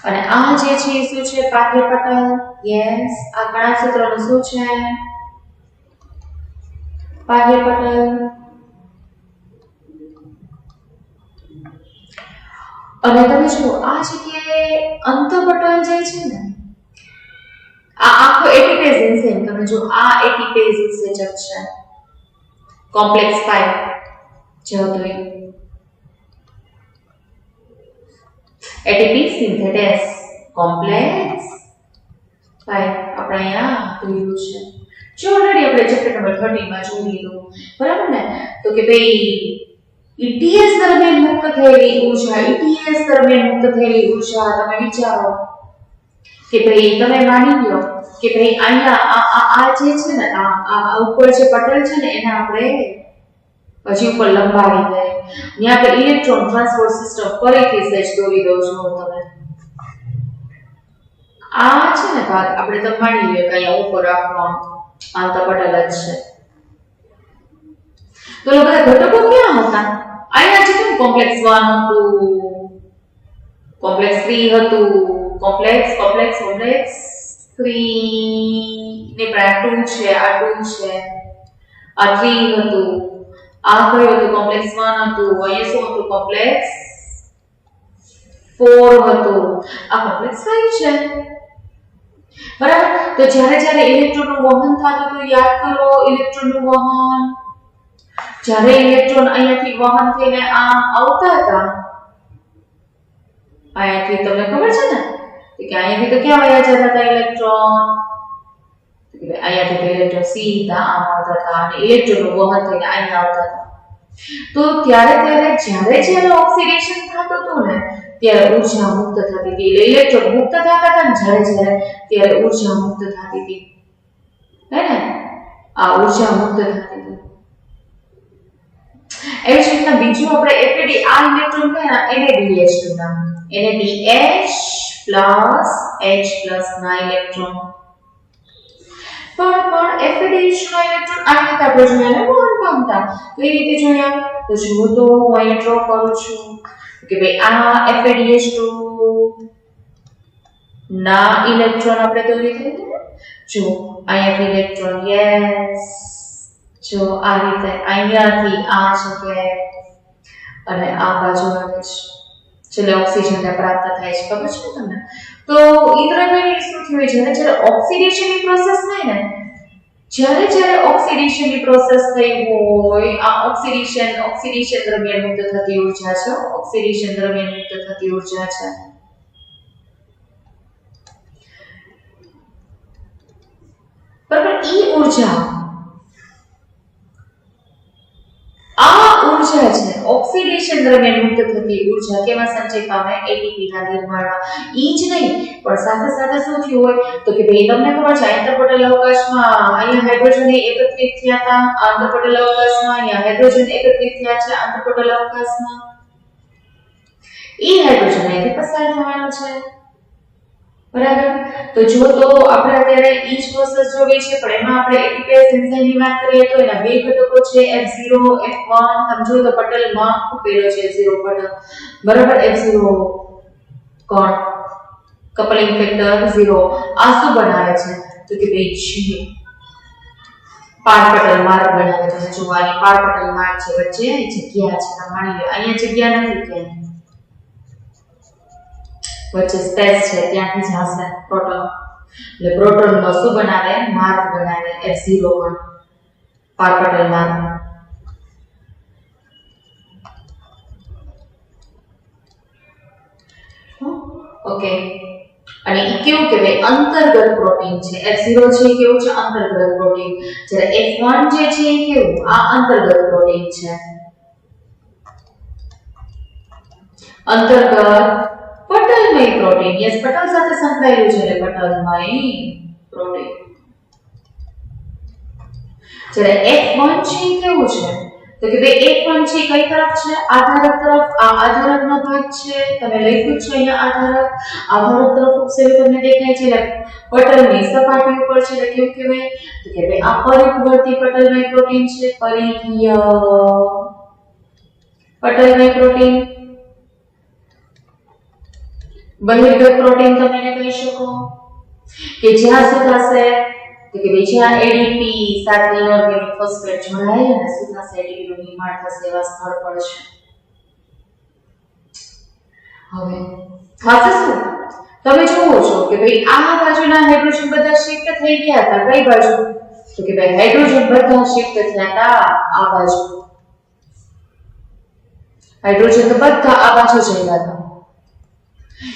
અને આ જે છે શું છે, બાહ્યપટલ. યસ, આ કણાસૂત્રનું શું છે, બાહ્યપટલ. અને તમે જુઓ આ જગ્યાએ અંતઃપટલ જે છે ને, આ આખો એપિપેઝ ઇન્સેન, તમે જો આ એપિપેઝ ઉત્સેચક છે, કોમ્પ્લેક્સ 5 જે હતો એ એટીપી સિન્થેટેસ કોમ્પ્લેક્સ 5 આપણે અહીંયા જોયું છે. જો ઓલરેડી આપણે ચેપ્ટર નંબર 13 માં જોઈ લીધું બરાબર ને. તો કે ભાઈ ETS દરમિયાન મુક્ત થયેલી ઊર્જા, ETS દરમિયાન મુક્ત થયેલી ઊર્જા તમે વિચારો કે ભાઈ તમે માની લો કે ભાઈ અહીંયા આ જે છે ને, આ ઉપર જે પટલ છે ને એને આપણે પછી ઉપર લંબાવી દે. ત્યાં આપણે ઇલેક્ટ્રોન ટ્રાન્સપોર્ટ સિસ્ટમ ફરીથી સેજ દોરી દો છો તમે. આ છે ને ભાગ આપણે તો માની લ્યો કે અહીંયા ઉપર રાખવાનો આંતરપટલ જ છે. તો બધા ઘટકો ક્યાં હતા? અહીંયા છે કે કોમ્પ્લેક્સ 1 હતું, કોમ્પ્લેક્સ 3 હતું, કોમ્પ્લેક્સ 3 ને પ્રાઇમ 2 છે, આ 2 છે, આ 3 હતું, આ કયો હતું કોમ્પ્લેક્સ 1 હતું, અહીંયા શું હતું કોમ્પ્લેક્સ 4 હતું, આ કોમ્પ્લેક્સ 5 છે બરાબર. તો જ્યારે ઇલેક્ટ્રોનનું વહન થતું હતું, યાદ કરો ઇલેક્ટ્રોનનું વહન, જ્યારે ઇલેક્ટ્રોન અહીંયાથી વહન થઈને આ આવતા હતા, અહીંયાથી તમને ખબર છે ને કે અહીંયાથી તો ક્યાં વયા જતા હતા ઇલેક્ટ્રોન, અહીંયાથી તો ઇલેક્ટ્રોન સીધા આમ આવતા હતા અને ઇલેક્ટ્રોનનું વહન થઈને અહીંયા આવતા હતા. તો જ્યારે ઓક્સિડેશન થતું હતું ને ત્યારે ઊર્જા મુક્ત થતી હતી, એટલે ઇલેક્ટ્રોન મુક્ત થતા હતા ને ત્યારે ઊર્જા મુક્ત થતી હતી, હે ને, આ ઊર્જા મુક્ત થતી હતી. એવી જ રીતના બીજું આપણે FAD આ ઇલેક્ટ્રોન કયા NADH નામ, NADH પ્લસ H ના ઇલેક્ટ્રોન. પણ FADH ના ઇલેક્ટ્રોન આ રીતે આપણે જોયા ને વહન પામતા. કઈ રીતે જોયા? તો જુઓ તો હું અહીં ડ્રો કરું છું કે ભાઈ આ FADH2 ના ઇલેક્ટ્રોન આપણે દોરી દીધું. જો અહીંયાથી ઇલેક્ટ્રોન, યસ, જો આ રીતે અહીંયાથી આ જગ્યાએ અને આ બાજુ આવે છે, છેલ્લે ઓક્સિજનને પ્રાપ્ત થાય છે, ખબર છે તમને? તો એ દરમિયાન શું થયું, જ્યારે ઓક્સિડેશનની પ્રોસેસ થાય ને, જ્યારે ઓક્સિડેશનની પ્રોસેસ થઈ હોય, આ ઓક્સિડેશન દરમિયાન મુક્ત થતી ઊર્જા છે, ઓક્સિડેશન દરમિયાન મુક્ત થતી ઊર્જા છે. બરાબર, ઈ ઊર્જા, આ ઊર્જા છે ઓક્સિડેશન દરમિયાન મુક્ત થતી ઊર્જા કેવા સંચય પામે? એટીપી ના નિર્માણમાં. ઈ જ નહીં પણ સાથે સાથે શું થયું હોય તો કે ભાઈ તમને ખબર છે આંતરપટલ અવકાશમાં અહીંયા હાઇડ્રોજન એકત્રિત થયા હતા, આંતરપટલ અવકાશમાં અહીંયા હાઇડ્રોજન એકત્રિત થયા છે, આંતરપટલ અવકાશમાં ઈ હાઇડ્રોજન અહીંથી પસાર થવાનો છે બરાબર. તો જો તો આપણે અત્યારે ઈ જ પ્રોસેસ જોવી છે પણ એમાં આપણે એટીપીએસ એન્ઝાઇમની વાત કરીએ તો એના બે ઘટકો છે F0 F1. તમે જો તો પટલમાં ખૂપેલો છે F0 પટલ બરાબર. F0 કોણ કપલિંગ ફેક્ટર 0. આ શું બનાવે છે તો કે ભાઈ છે પારપટલ માર્ગ બનાવે છે. જો આની પારપટલ માર્ગ છે, વચ્ચે જગ્યા છે, તમે માની લો અહીંયા જગ્યા નથી ક્યાંય, વચ્ચે સ્પેસ છે, ત્યાંથી જશે પ્રોટોન, એટલે પ્રોટોન નો શું બનાવે? માર્ગ બનાવે F0 પર પારપટલ માર્ગ. ઓકે, અને એ કેવું કે ભાઈ અંતર્ગત પ્રોટીન છે. F0 છે એ કેવું છે? અંતર્ગત પ્રોટીન. જ્યારે F1 જે છે એ કેવું? આ અંતર્ગત પ્રોટીન છે, અંતર્ગત પટલ પટલમય પ્રોટીન. યસ, પટલ સાથે સંકળાયેલું છે એટલે પટલમય પ્રોટીન. જ્યારે F1 છે કેવું છે? તો કે ભાઈ F1 છે કઈ તરફ છે? આધારક તરફ. આ આધારકનો ભાગ છે. તમે લખ્યું છે અહીંયા આધારક. આધારક તરફ ઉત્સેચક તમને દેખાય છે એટલે પટલની સપાટી ઉપર છે એટલે કેવું કહેવાય? તો કે ભાઈ આ પરિઘવર્તી પટલમય પ્રોટીન છે. પરિઘીય પટલમય પ્રોટીન. બહિર્ગત પ્રોટીન તમે એને કહી શકો કે જ્યાં શું થશે? તો કે ભાઈ જ્યાં એડીપી સાથે ઇનઓર્ગેનિક ફોસ્ફેટ જોડાય અને શું થશે? એડીપી નું નિર્માણ થશે એવા સ્થળ પર છે. હવે થશે શું? તમે જુઓ છો કે ભાઈ આ બાજુના હાઇડ્રોજન બધા શિફ્ટ થઈ ગયા હતા. કઈ બાજુ? તો કે ભાઈ હાઇડ્રોજન બધા શિફ્ટ થયા હતા આ બાજુ. હાઇડ્રોજન તો બધા આ બાજુ જઈ ગયા હતા.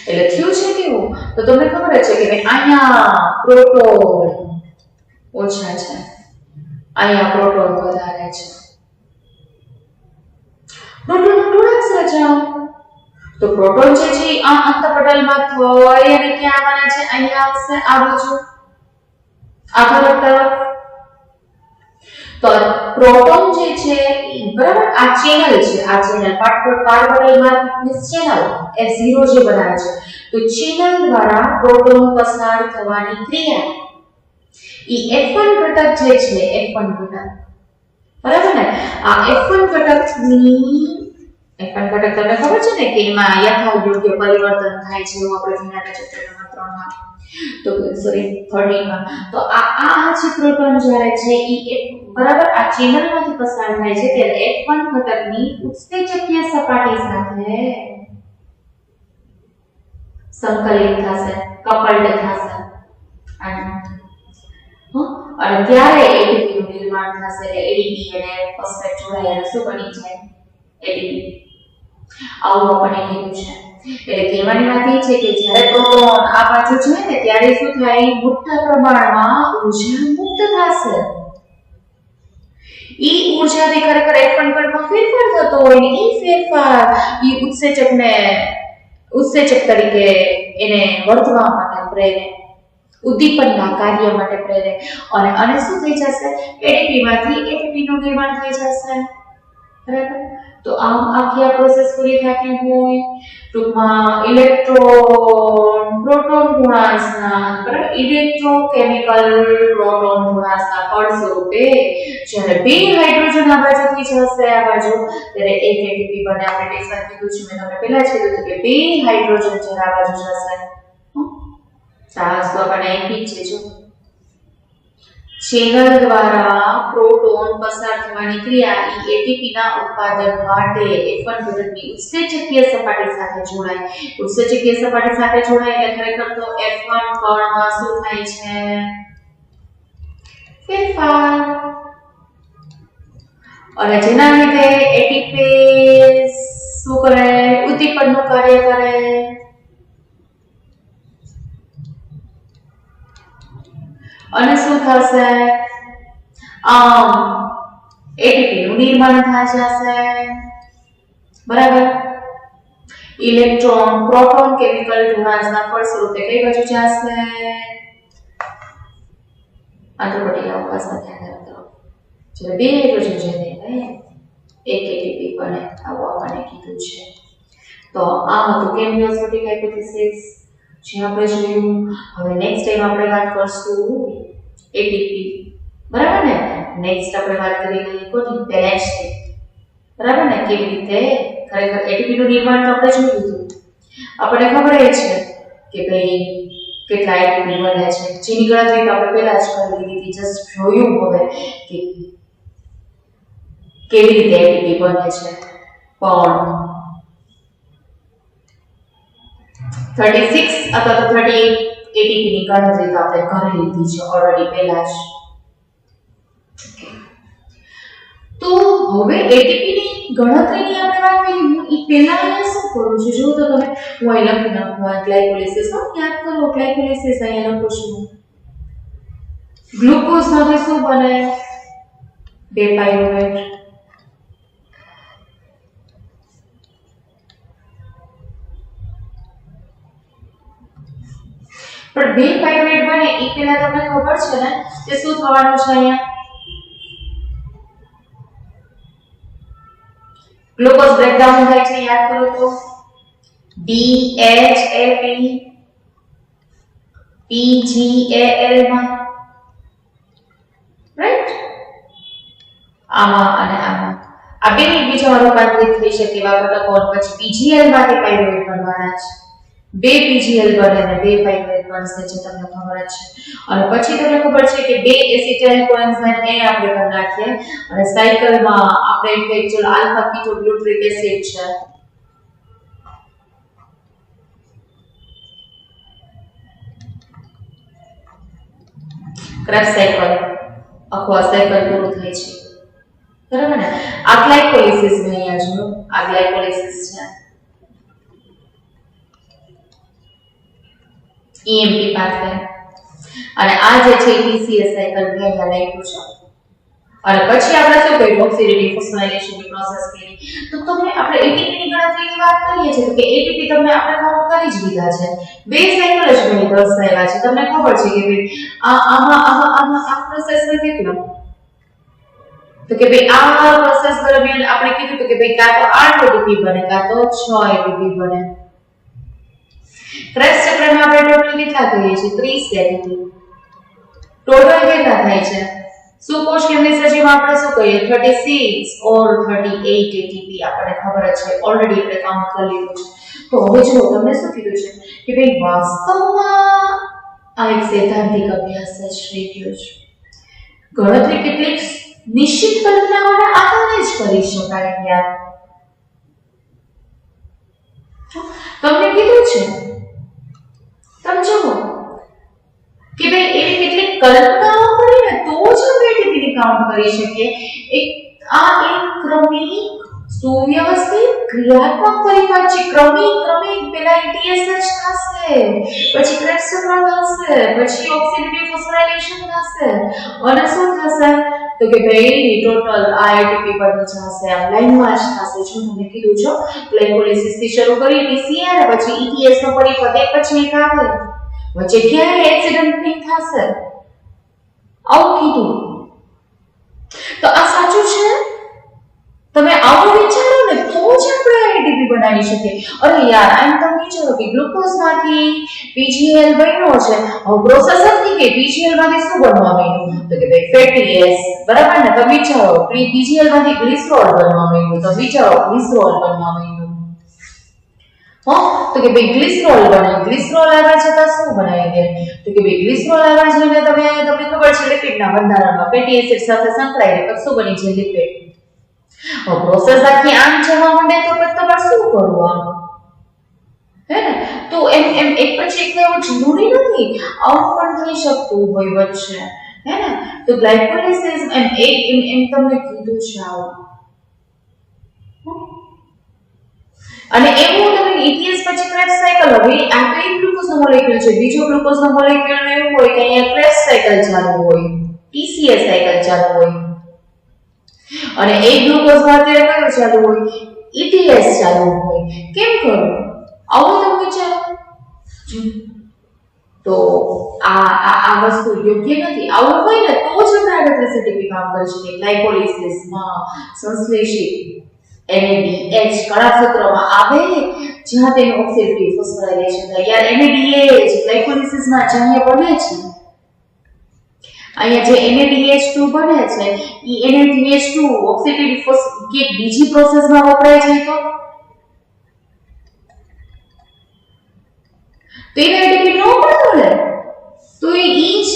એટલે થયું છે કેવું? તો તમને ખબર જ છે કે ભાઈ અહીંયા પ્રોટોન ઓછા છે, અહીંયા પ્રોટોન વધારે છે. પ્રોટોન થોડાક સાચા. તો પ્રોટોન છે જે આ અંતઃપટલમાં થઈ અને ક્યાં આવવાના છે? અહીંયા આવશે આ બાજુ આધારક તરફ. તો પ્રોટોન જે છે બરાબર આ ચેનલ છે. આ ચેનલ કાર્બોનિલમાં ચેનલ F0 જે બનાવે છે. તો ચેનલ દ્વારા પ્રોટોન પસાર થવાની ક્રિયા F1 ઘટક જે છે F1 ઘટક બરાબર ને? આ F1 ઘટકની F1 ઘટક તમને ખબર છે ને કે એમાં યથાયોગ્ય પરિવર્તન થાય છે એવું આપણે વિજ્ઞાનના ચેપ્ટર નંબર 3 માં તો સોરી 13 માં. તો આ જે પ્રોટોન જ્યારે છે બરાબર આ ચેનલમાંથી પસાર થાય છે ત્યારે F1 ઘટકની ઉત્સેચકીય સપાટી સાથે સંકલિત થશે, કપલ્ડ થશે. અને ત્યારે એટીપી નું નિર્માણ થશે એટલે એડીપી અને ફોસ્ફેટ જોડાય અને શું બની જાય? એટીપી. આવું આપણને કીધું છે. એટલે કહેવાની વાત એ છે કે જ્યારે પ્રોટોન આ બાજુ જાય ને ત્યારે શું થાય? મોટા પ્રમાણમાં ઊર્જા મુક્ત થશે. ઈ ઊર્જાથી ખરેખર F1 કણમાં ફેરફાર થતો હોય ને ઈ ફેરફાર ઈ ઉત્સેચક તરીકે એને વર્તવા માટે પ્રેરે, ઉદ્દીપનના કાર્ય માટે પ્રેરે અને શું થઈ જશે? એટીપી માંથી એટીપી નું નિર્માણ થઈ જશે. બરાબર? તો આમ આખી આ પ્રોસેસ પૂરી થતી હોય. ટૂંકમાં ઇલેક્ટ્રોન પ્રોટોન ગુણાંકના બરાબર ઇલેક્ટ્રોકેમિકલ પ્રોટોન ગુણાંકના ફળ સ્વરૂપે જ્યારે બે હાઇડ્રોજન આ બાજુથી જશે આ બાજુ ત્યારે એક એટીપી બને. આપણે ટેક્સમાં કીધું છે, મેં તમને પહેલા જ કીધું હતું કે બે હાઇડ્રોજન જ્યારે આ બાજુ જશે સાસ તો આપણે આપી છે જો ચેનલ દ્વારા પ્રોટોન પસાર થવાની ક્રિયા એટીપી ના ઉત્પાદન માટે F1 ઘટકની ઉત્સેચકીય સપાટી સાથે જોડાય. ઉત્સેચકીય સપાટી સાથે જોડાય એટલે ખરેખર તો F1 કણમાં શું થાય છે? ફેરફાર. અને જેના લીધે એટીપી શું કરે? ઉદ્દીપનનું કાર્ય કરે. અને શું થશે? એટીપી નું નિર્માણ થઈ જશે. બરાબર? ઇલેક્ટ્રોન પ્રોટોન કેમિકલ ગુણાંકના ફળ સ્વરૂપે કઈ બાજુ જશે? આંતરપટી અવકાશમાં ધ્યાન રાખજો. જ્યારે બે હાઇડ્રોજન છે ને એક એટીપી બને આવું આપણને કીધું છે. તો આ હતું કેમિયોસ્ફેરિક હાઇપોથેસિસ જે આપણે જોયું. હવે નેક્સ્ટ ટાઈમ આપણે વાત કરશું એટીપી. બરાબર ને? નેક્સ્ટ આપણે વાત કરી લઈએ કોની? બેલેન્સની. બરાબર ને? કેવી રીતે ખરેખર એટીપી નું નિર્માણ તો આપણે જોયું હતું. આપણને ખબર છે કે ભાઈ કેટલા એટીપી બને છે જેની ગણતરી તો આપણે પહેલા જ કરી લીધી હતી. જસ્ટ જોયું હવે કે કેવી રીતે એટીપી બને છે. પણ 36 અથવા તો 38 એટીપી ની ગણતરી તો આપણે કરી લીધી છે ઓલરેડી પહેલા જ. તો હવે એટીપી ની ગણતરીની આપણે વાત કરી. હું ઈ પહેલા અહીંયા શું કરું છું જો તો તમે હું અહીં લખી નાખું ગ્લાયકોલિસિસ. યાદ કરો ગ્લાયકોલિસિસ અહીંયા લખું છું. ગ્લુકોઝ માંથી શું બને? 2 પાયરુવેટ. પણ બે પાયરુવેટ બને એ પહેલા તમને ખબર છે ને કે શું થવાનું છે અહીંયા ગ્લુકોઝ બ્રેકડાઉન થાય છે યાદ કરો તો DHAP PGAL માં રાઈટ આમાં અને આમાં આ બે એકબીજામાં રૂપાંતરિત થઈ શકે એવા ઘટકો પછી PGL માંથી પાયરુવેટ બનવાના છે બે PGL બને અને બે પાયરુવેટ બનશે જે તમને ખબર જ છે અને પછી તમને ખબર છે કે બે એસિટાઇલ કોએન્ઝાઇમ એ આપણે કરી નાખીએ અને સાયકલમાં આપણે એમ કહીએ ચલો આલ્ફા કીટોગ્લુટરિક એસિડ છે ક્રેશ સાયકલ આખો સાયકલ પૂરું થાય છે બરાબર ને આ ગ્લાયકોલિસિસ માં અહીંયા જો આ ગ્લાયકોલિસિસ છે EMP પાથવે અને આ જે છે TCA સાયકલ મેં અહીંયા લખ્યું છે અને પછી આપણે શું કર્યું ઓક્સિડેટિવ ફોસ્ફોરાઇલેશન ની પ્રોસેસ કરી તો તમે આપણે ATP ની ગણતરીની વાત કરીએ છીએ તો કે ATP તમને આપણે કાઉન્ટ કરી જ લીધા છે બે સાયકલ જ બની દર્શાવ્યા છે તમને ખબર છે કે ભાઈ આ પ્રોસેસમાં કેટલો તો કે ભાઈ આ પ્રોસેસ દરમિયાન આપણે કીધું તો કે ભાઈ કાં તો 8 ATP બને કાં તો 6 ATP બને ક્રેશ ચક્રમાં આપણે ટોટલ કેટલા કહીએ છીએ 30 ATP ટોટલ કેટલા થાય છે સુકોષ કેમિસ્ટ્રી સજીવમાં આપણે શું કહીએ 36 or 38 ATP આપણને ખબર છે ઓલરેડી આપણે કાઉન્ટ કરી લીધું છે તો હવે જો તમને શું કીધું છે કે ભાઈ વાસ્તવમાં આ એક સૈદ્ધાંતિક અભ્યાસ છે શ્રી ગયો છે ગણતરી કેટલીક નિશ્ચિત કલ્પનાઓના આધારે જ કરી શકાય યાર તમને કીધું છે તમે જુઓ કે ભાઈ એવી કેટલીક કલ્પનાઓ કરીને તો જ આપણે ATP કાઉન્ટ કરી શકીએ એક ક્રમિક સુવ્યવસ્થિત ક્રિયાત્મક પરિવાર છે ક્રમિક પેલા TSH થશે પછી ક્રેશ ચક્ર થશે પછી ઓક્સિડેટિવ ફોસ્ફોરાઇલેશન થશે અને શું થશે તો કે ભાઈ ટોટલ આ ATP બની જશે આ લાઈનમાં જ થશે જો તમને કીધું છો ગ્લાયકોલિસિસ થી શરૂ કરી TCA અને પછી ETS નો પરિપથ એક પછી એક આવે વચ્ચે ક્યાંય એક્સિડન્ટ નહીં થશે આવું કીધું તો આ સાચું છે તમે આવું વિચારો ને તો જ આપણે ATP બનાવી શકીએ અરે યાર આમ તમે વિચારો કે ગ્લુકોઝમાંથી PGL બન્યો છે હવે પ્રોસેસ હતી કે PGL માંથી શું બનવા માંડ્યું તો કે ભાઈ ફેટી એસિડ બરાબર ને તમે વિચારો PGL માંથી ગ્લિસરોલ બનવા માંડ્યું તો વિચારો ગ્લિસરોલ બનવા માંડ્યું તો કે ભાઈ ગ્લિસરોલ બને ગ્લિસરોલ આગળ જતા શું બનાવી દે તો કે ભાઈ ગ્લિસરોલ આગળ જઈને તમને ખબર છે લિપિડના બંધારણમાં ફેટી એસિડ સાથે સંકળાઈને પછી શું બની છે લિપિડ પ્રોસેસ આખી આમ જવા માંડે તો પછી તમારે શું કરવું હે ને તો એમ એક પછી એક એવું જરૂરી નથી આવું પણ થઈ શકતું હોય વચ્ચે હે ને તો ગ્લાયકોલિસિસ એમ તમને કીધું છે આવું અને એવું તમે ETS પછી ક્રેશ સાયકલ હવે આ તો એક ગ્લુકોઝનો મોલેક્યુલ છે બીજો ગ્લુકોઝનો મોલેક્યુલ એવું હોય કે અહીંયા ક્રેશ સાયકલ ચાલુ હોય TCA સાયકલ ચાલુ હોય અને એક ગ્લુકોઝમાં અત્યારે કયો ચાલુ હોય ETS ચાલુ હોય કેમ કરવું આવું તમે વિચારો તો આ વસ્તુ યોગ્ય નથી આવું હોય ને તો જ આપણે આગળ ATP કામ કરી શકીએ ગ્લાયકોલિસિસમાં સંશ્લેષિત NADH કણાક્ષેત્રમાં આવે જ્યાં તેનું ઓક્સિડેટિવ ફોસ્ફોરાઇલેશન થાય યાર NADH ગ્લાયકોલિસિસમાં જ્યાં બને છે અહીંયા જે NADH2 બને છે ઈ NADH2 ઓક્સિડેટિવ કે બીજી પ્રોસેસમાં વપરાય છે તો એને ATP નો પણ મળે તો ઈ જ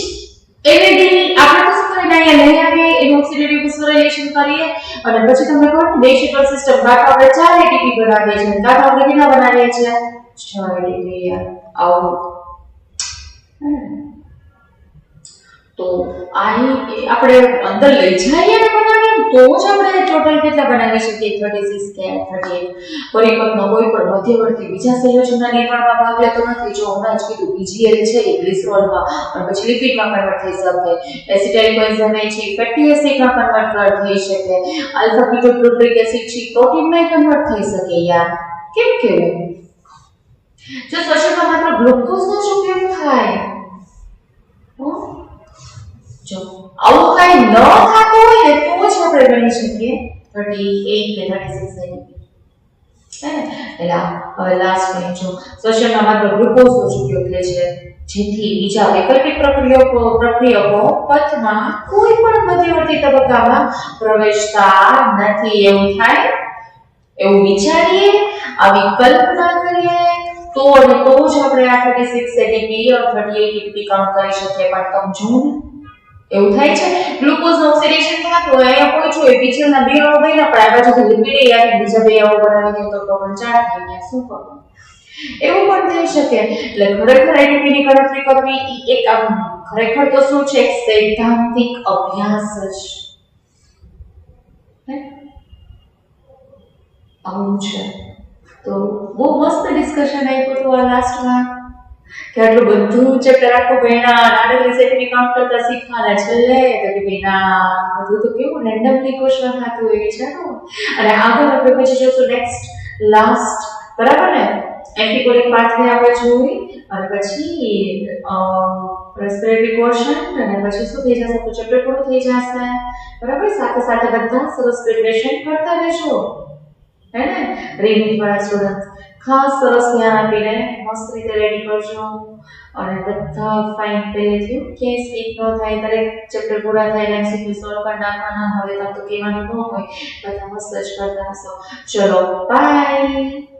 NAD આપણે તો શું કરીને અહીંયા લઈ આવીએ એનું ઓક્સિડેટિવ ફોસ્ફોરાઇલેશન કરીએ અને પછી તમને કહો ને ડેસિટલ સિસ્ટમ કાં તો આપણે 4 ATP બનાવીએ છીએ કાં તો આપણે કેટલા બનાવીએ છીએ 6 ATP આવું તો આપણે અંદર લઈ જઈએ ને બનાવીએ તો જ આપણે ટોટલ કેટલા બનાવી શકીએ 36 કે 38 પરિપથનો કોઈ પણ મધ્યવર્તી બીજા સંયોજનના નિર્માણમાં ભાગ લેતો નથી જો હમણાં જ કીધું PGL છે એ ગ્લિસરોલમાં અને પછી લિપિડમાં કન્વર્ટ થઈ શકે એસિટાઇલ કોએન્ઝાઇમ છે ફેટી એસિડમાં કન્વર્ટ થઈ શકે આલ્ફા કીટોગ્લુટરિક એસિડ છે પ્રોટીનમાં કન્વર્ટ થઈ શકે યાર કેમ કેવું જો શરીરમાં માત્ર ગ્લુકોઝનો જ ઉપયોગ થાય જો આવું કઈ ન થતું હોય ને તો જ આપણે ગણી શકીએ 38 કે 36 હે ને એટલે હવે લાસ્ટ પોઈન્ટ જો શ્વસનમાં માત્ર ગ્લુકોઝનો જ ઉપયોગ થાય છે જેથી બીજા વૈકલ્પિક પ્રક્રિયકો પથમાં કોઈ પણ મધ્યવર્તી તબક્કામાં પ્રવેશતા નથી એવું થાય એવું વિચારીએ આવી કલ્પના કરીએ તો અને તો જ આપણે આ 36 એટીપી અથવા 38 એટીપી કાઉન્ટ કરી શકીએ પણ તમે જુઓ ને એવું થાય છે ગ્લુકોઝ ઓક્સિડેશન થતું હોય અહીંયા કોઈ જોઈએ બીજાના બે અણુ બન્યા પણ આ બાજુથી લિપિડ આવે બીજા બે અણુ બનાવી દે તો પ્રોબ્લેમ 4 થાય ને શું કરવું એવું પણ થઈ શકે એટલે ખરેખર એટીપી ની ગણતરી કરવી એ એક આમ ખરેખર તો શું છે એક સૈદ્ધાંતિક અભ્યાસ જ આવું છે તો બહુ મસ્ત ડિસ્કશન આપ્યું હતું આ લાસ્ટમાં કે આટલું બધું ચેપ્ટર આખું ભણ્યા આડત્રીસ એટીપી કાઉન્ટ કરતા શીખવાના છેલ્લે તો કે ભાઈ ના બધું તો કેવું રેન્ડમલી ક્વેશ્ચન થતું હોય વિચારો અને આગળ આપણે પછી જોશું નેક્સ્ટ લાસ્ટ બરાબર ને એન્ટિકોલિક પાથવે આપણે જોઈ અને પછી રેસ્પિરેટરી પોર્શન અને પછી શું થઈ જશે તો ચેપ્ટર પૂરું થઈ જશે બરાબર સાથે સાથે બધા સરસ પ્રિપરેશન કરતા રહેજો હે ને રીડિંગ વાળા સ્ટુડન્ટ ખાસ સરસ ધ્યાન આપીને મસ્ત રીતે રેડી કરજો અને બધા ફાઇન પહેલેથી કે સ્કીપ ન થાય દરેક ચેપ્ટર પૂરા થાય એમસીક્યુ સોલ્વ કરી નાખવાના હવે તો કહેવાનું ન હોય બધા મસ્ત જ કરતા હશો ચલો બાય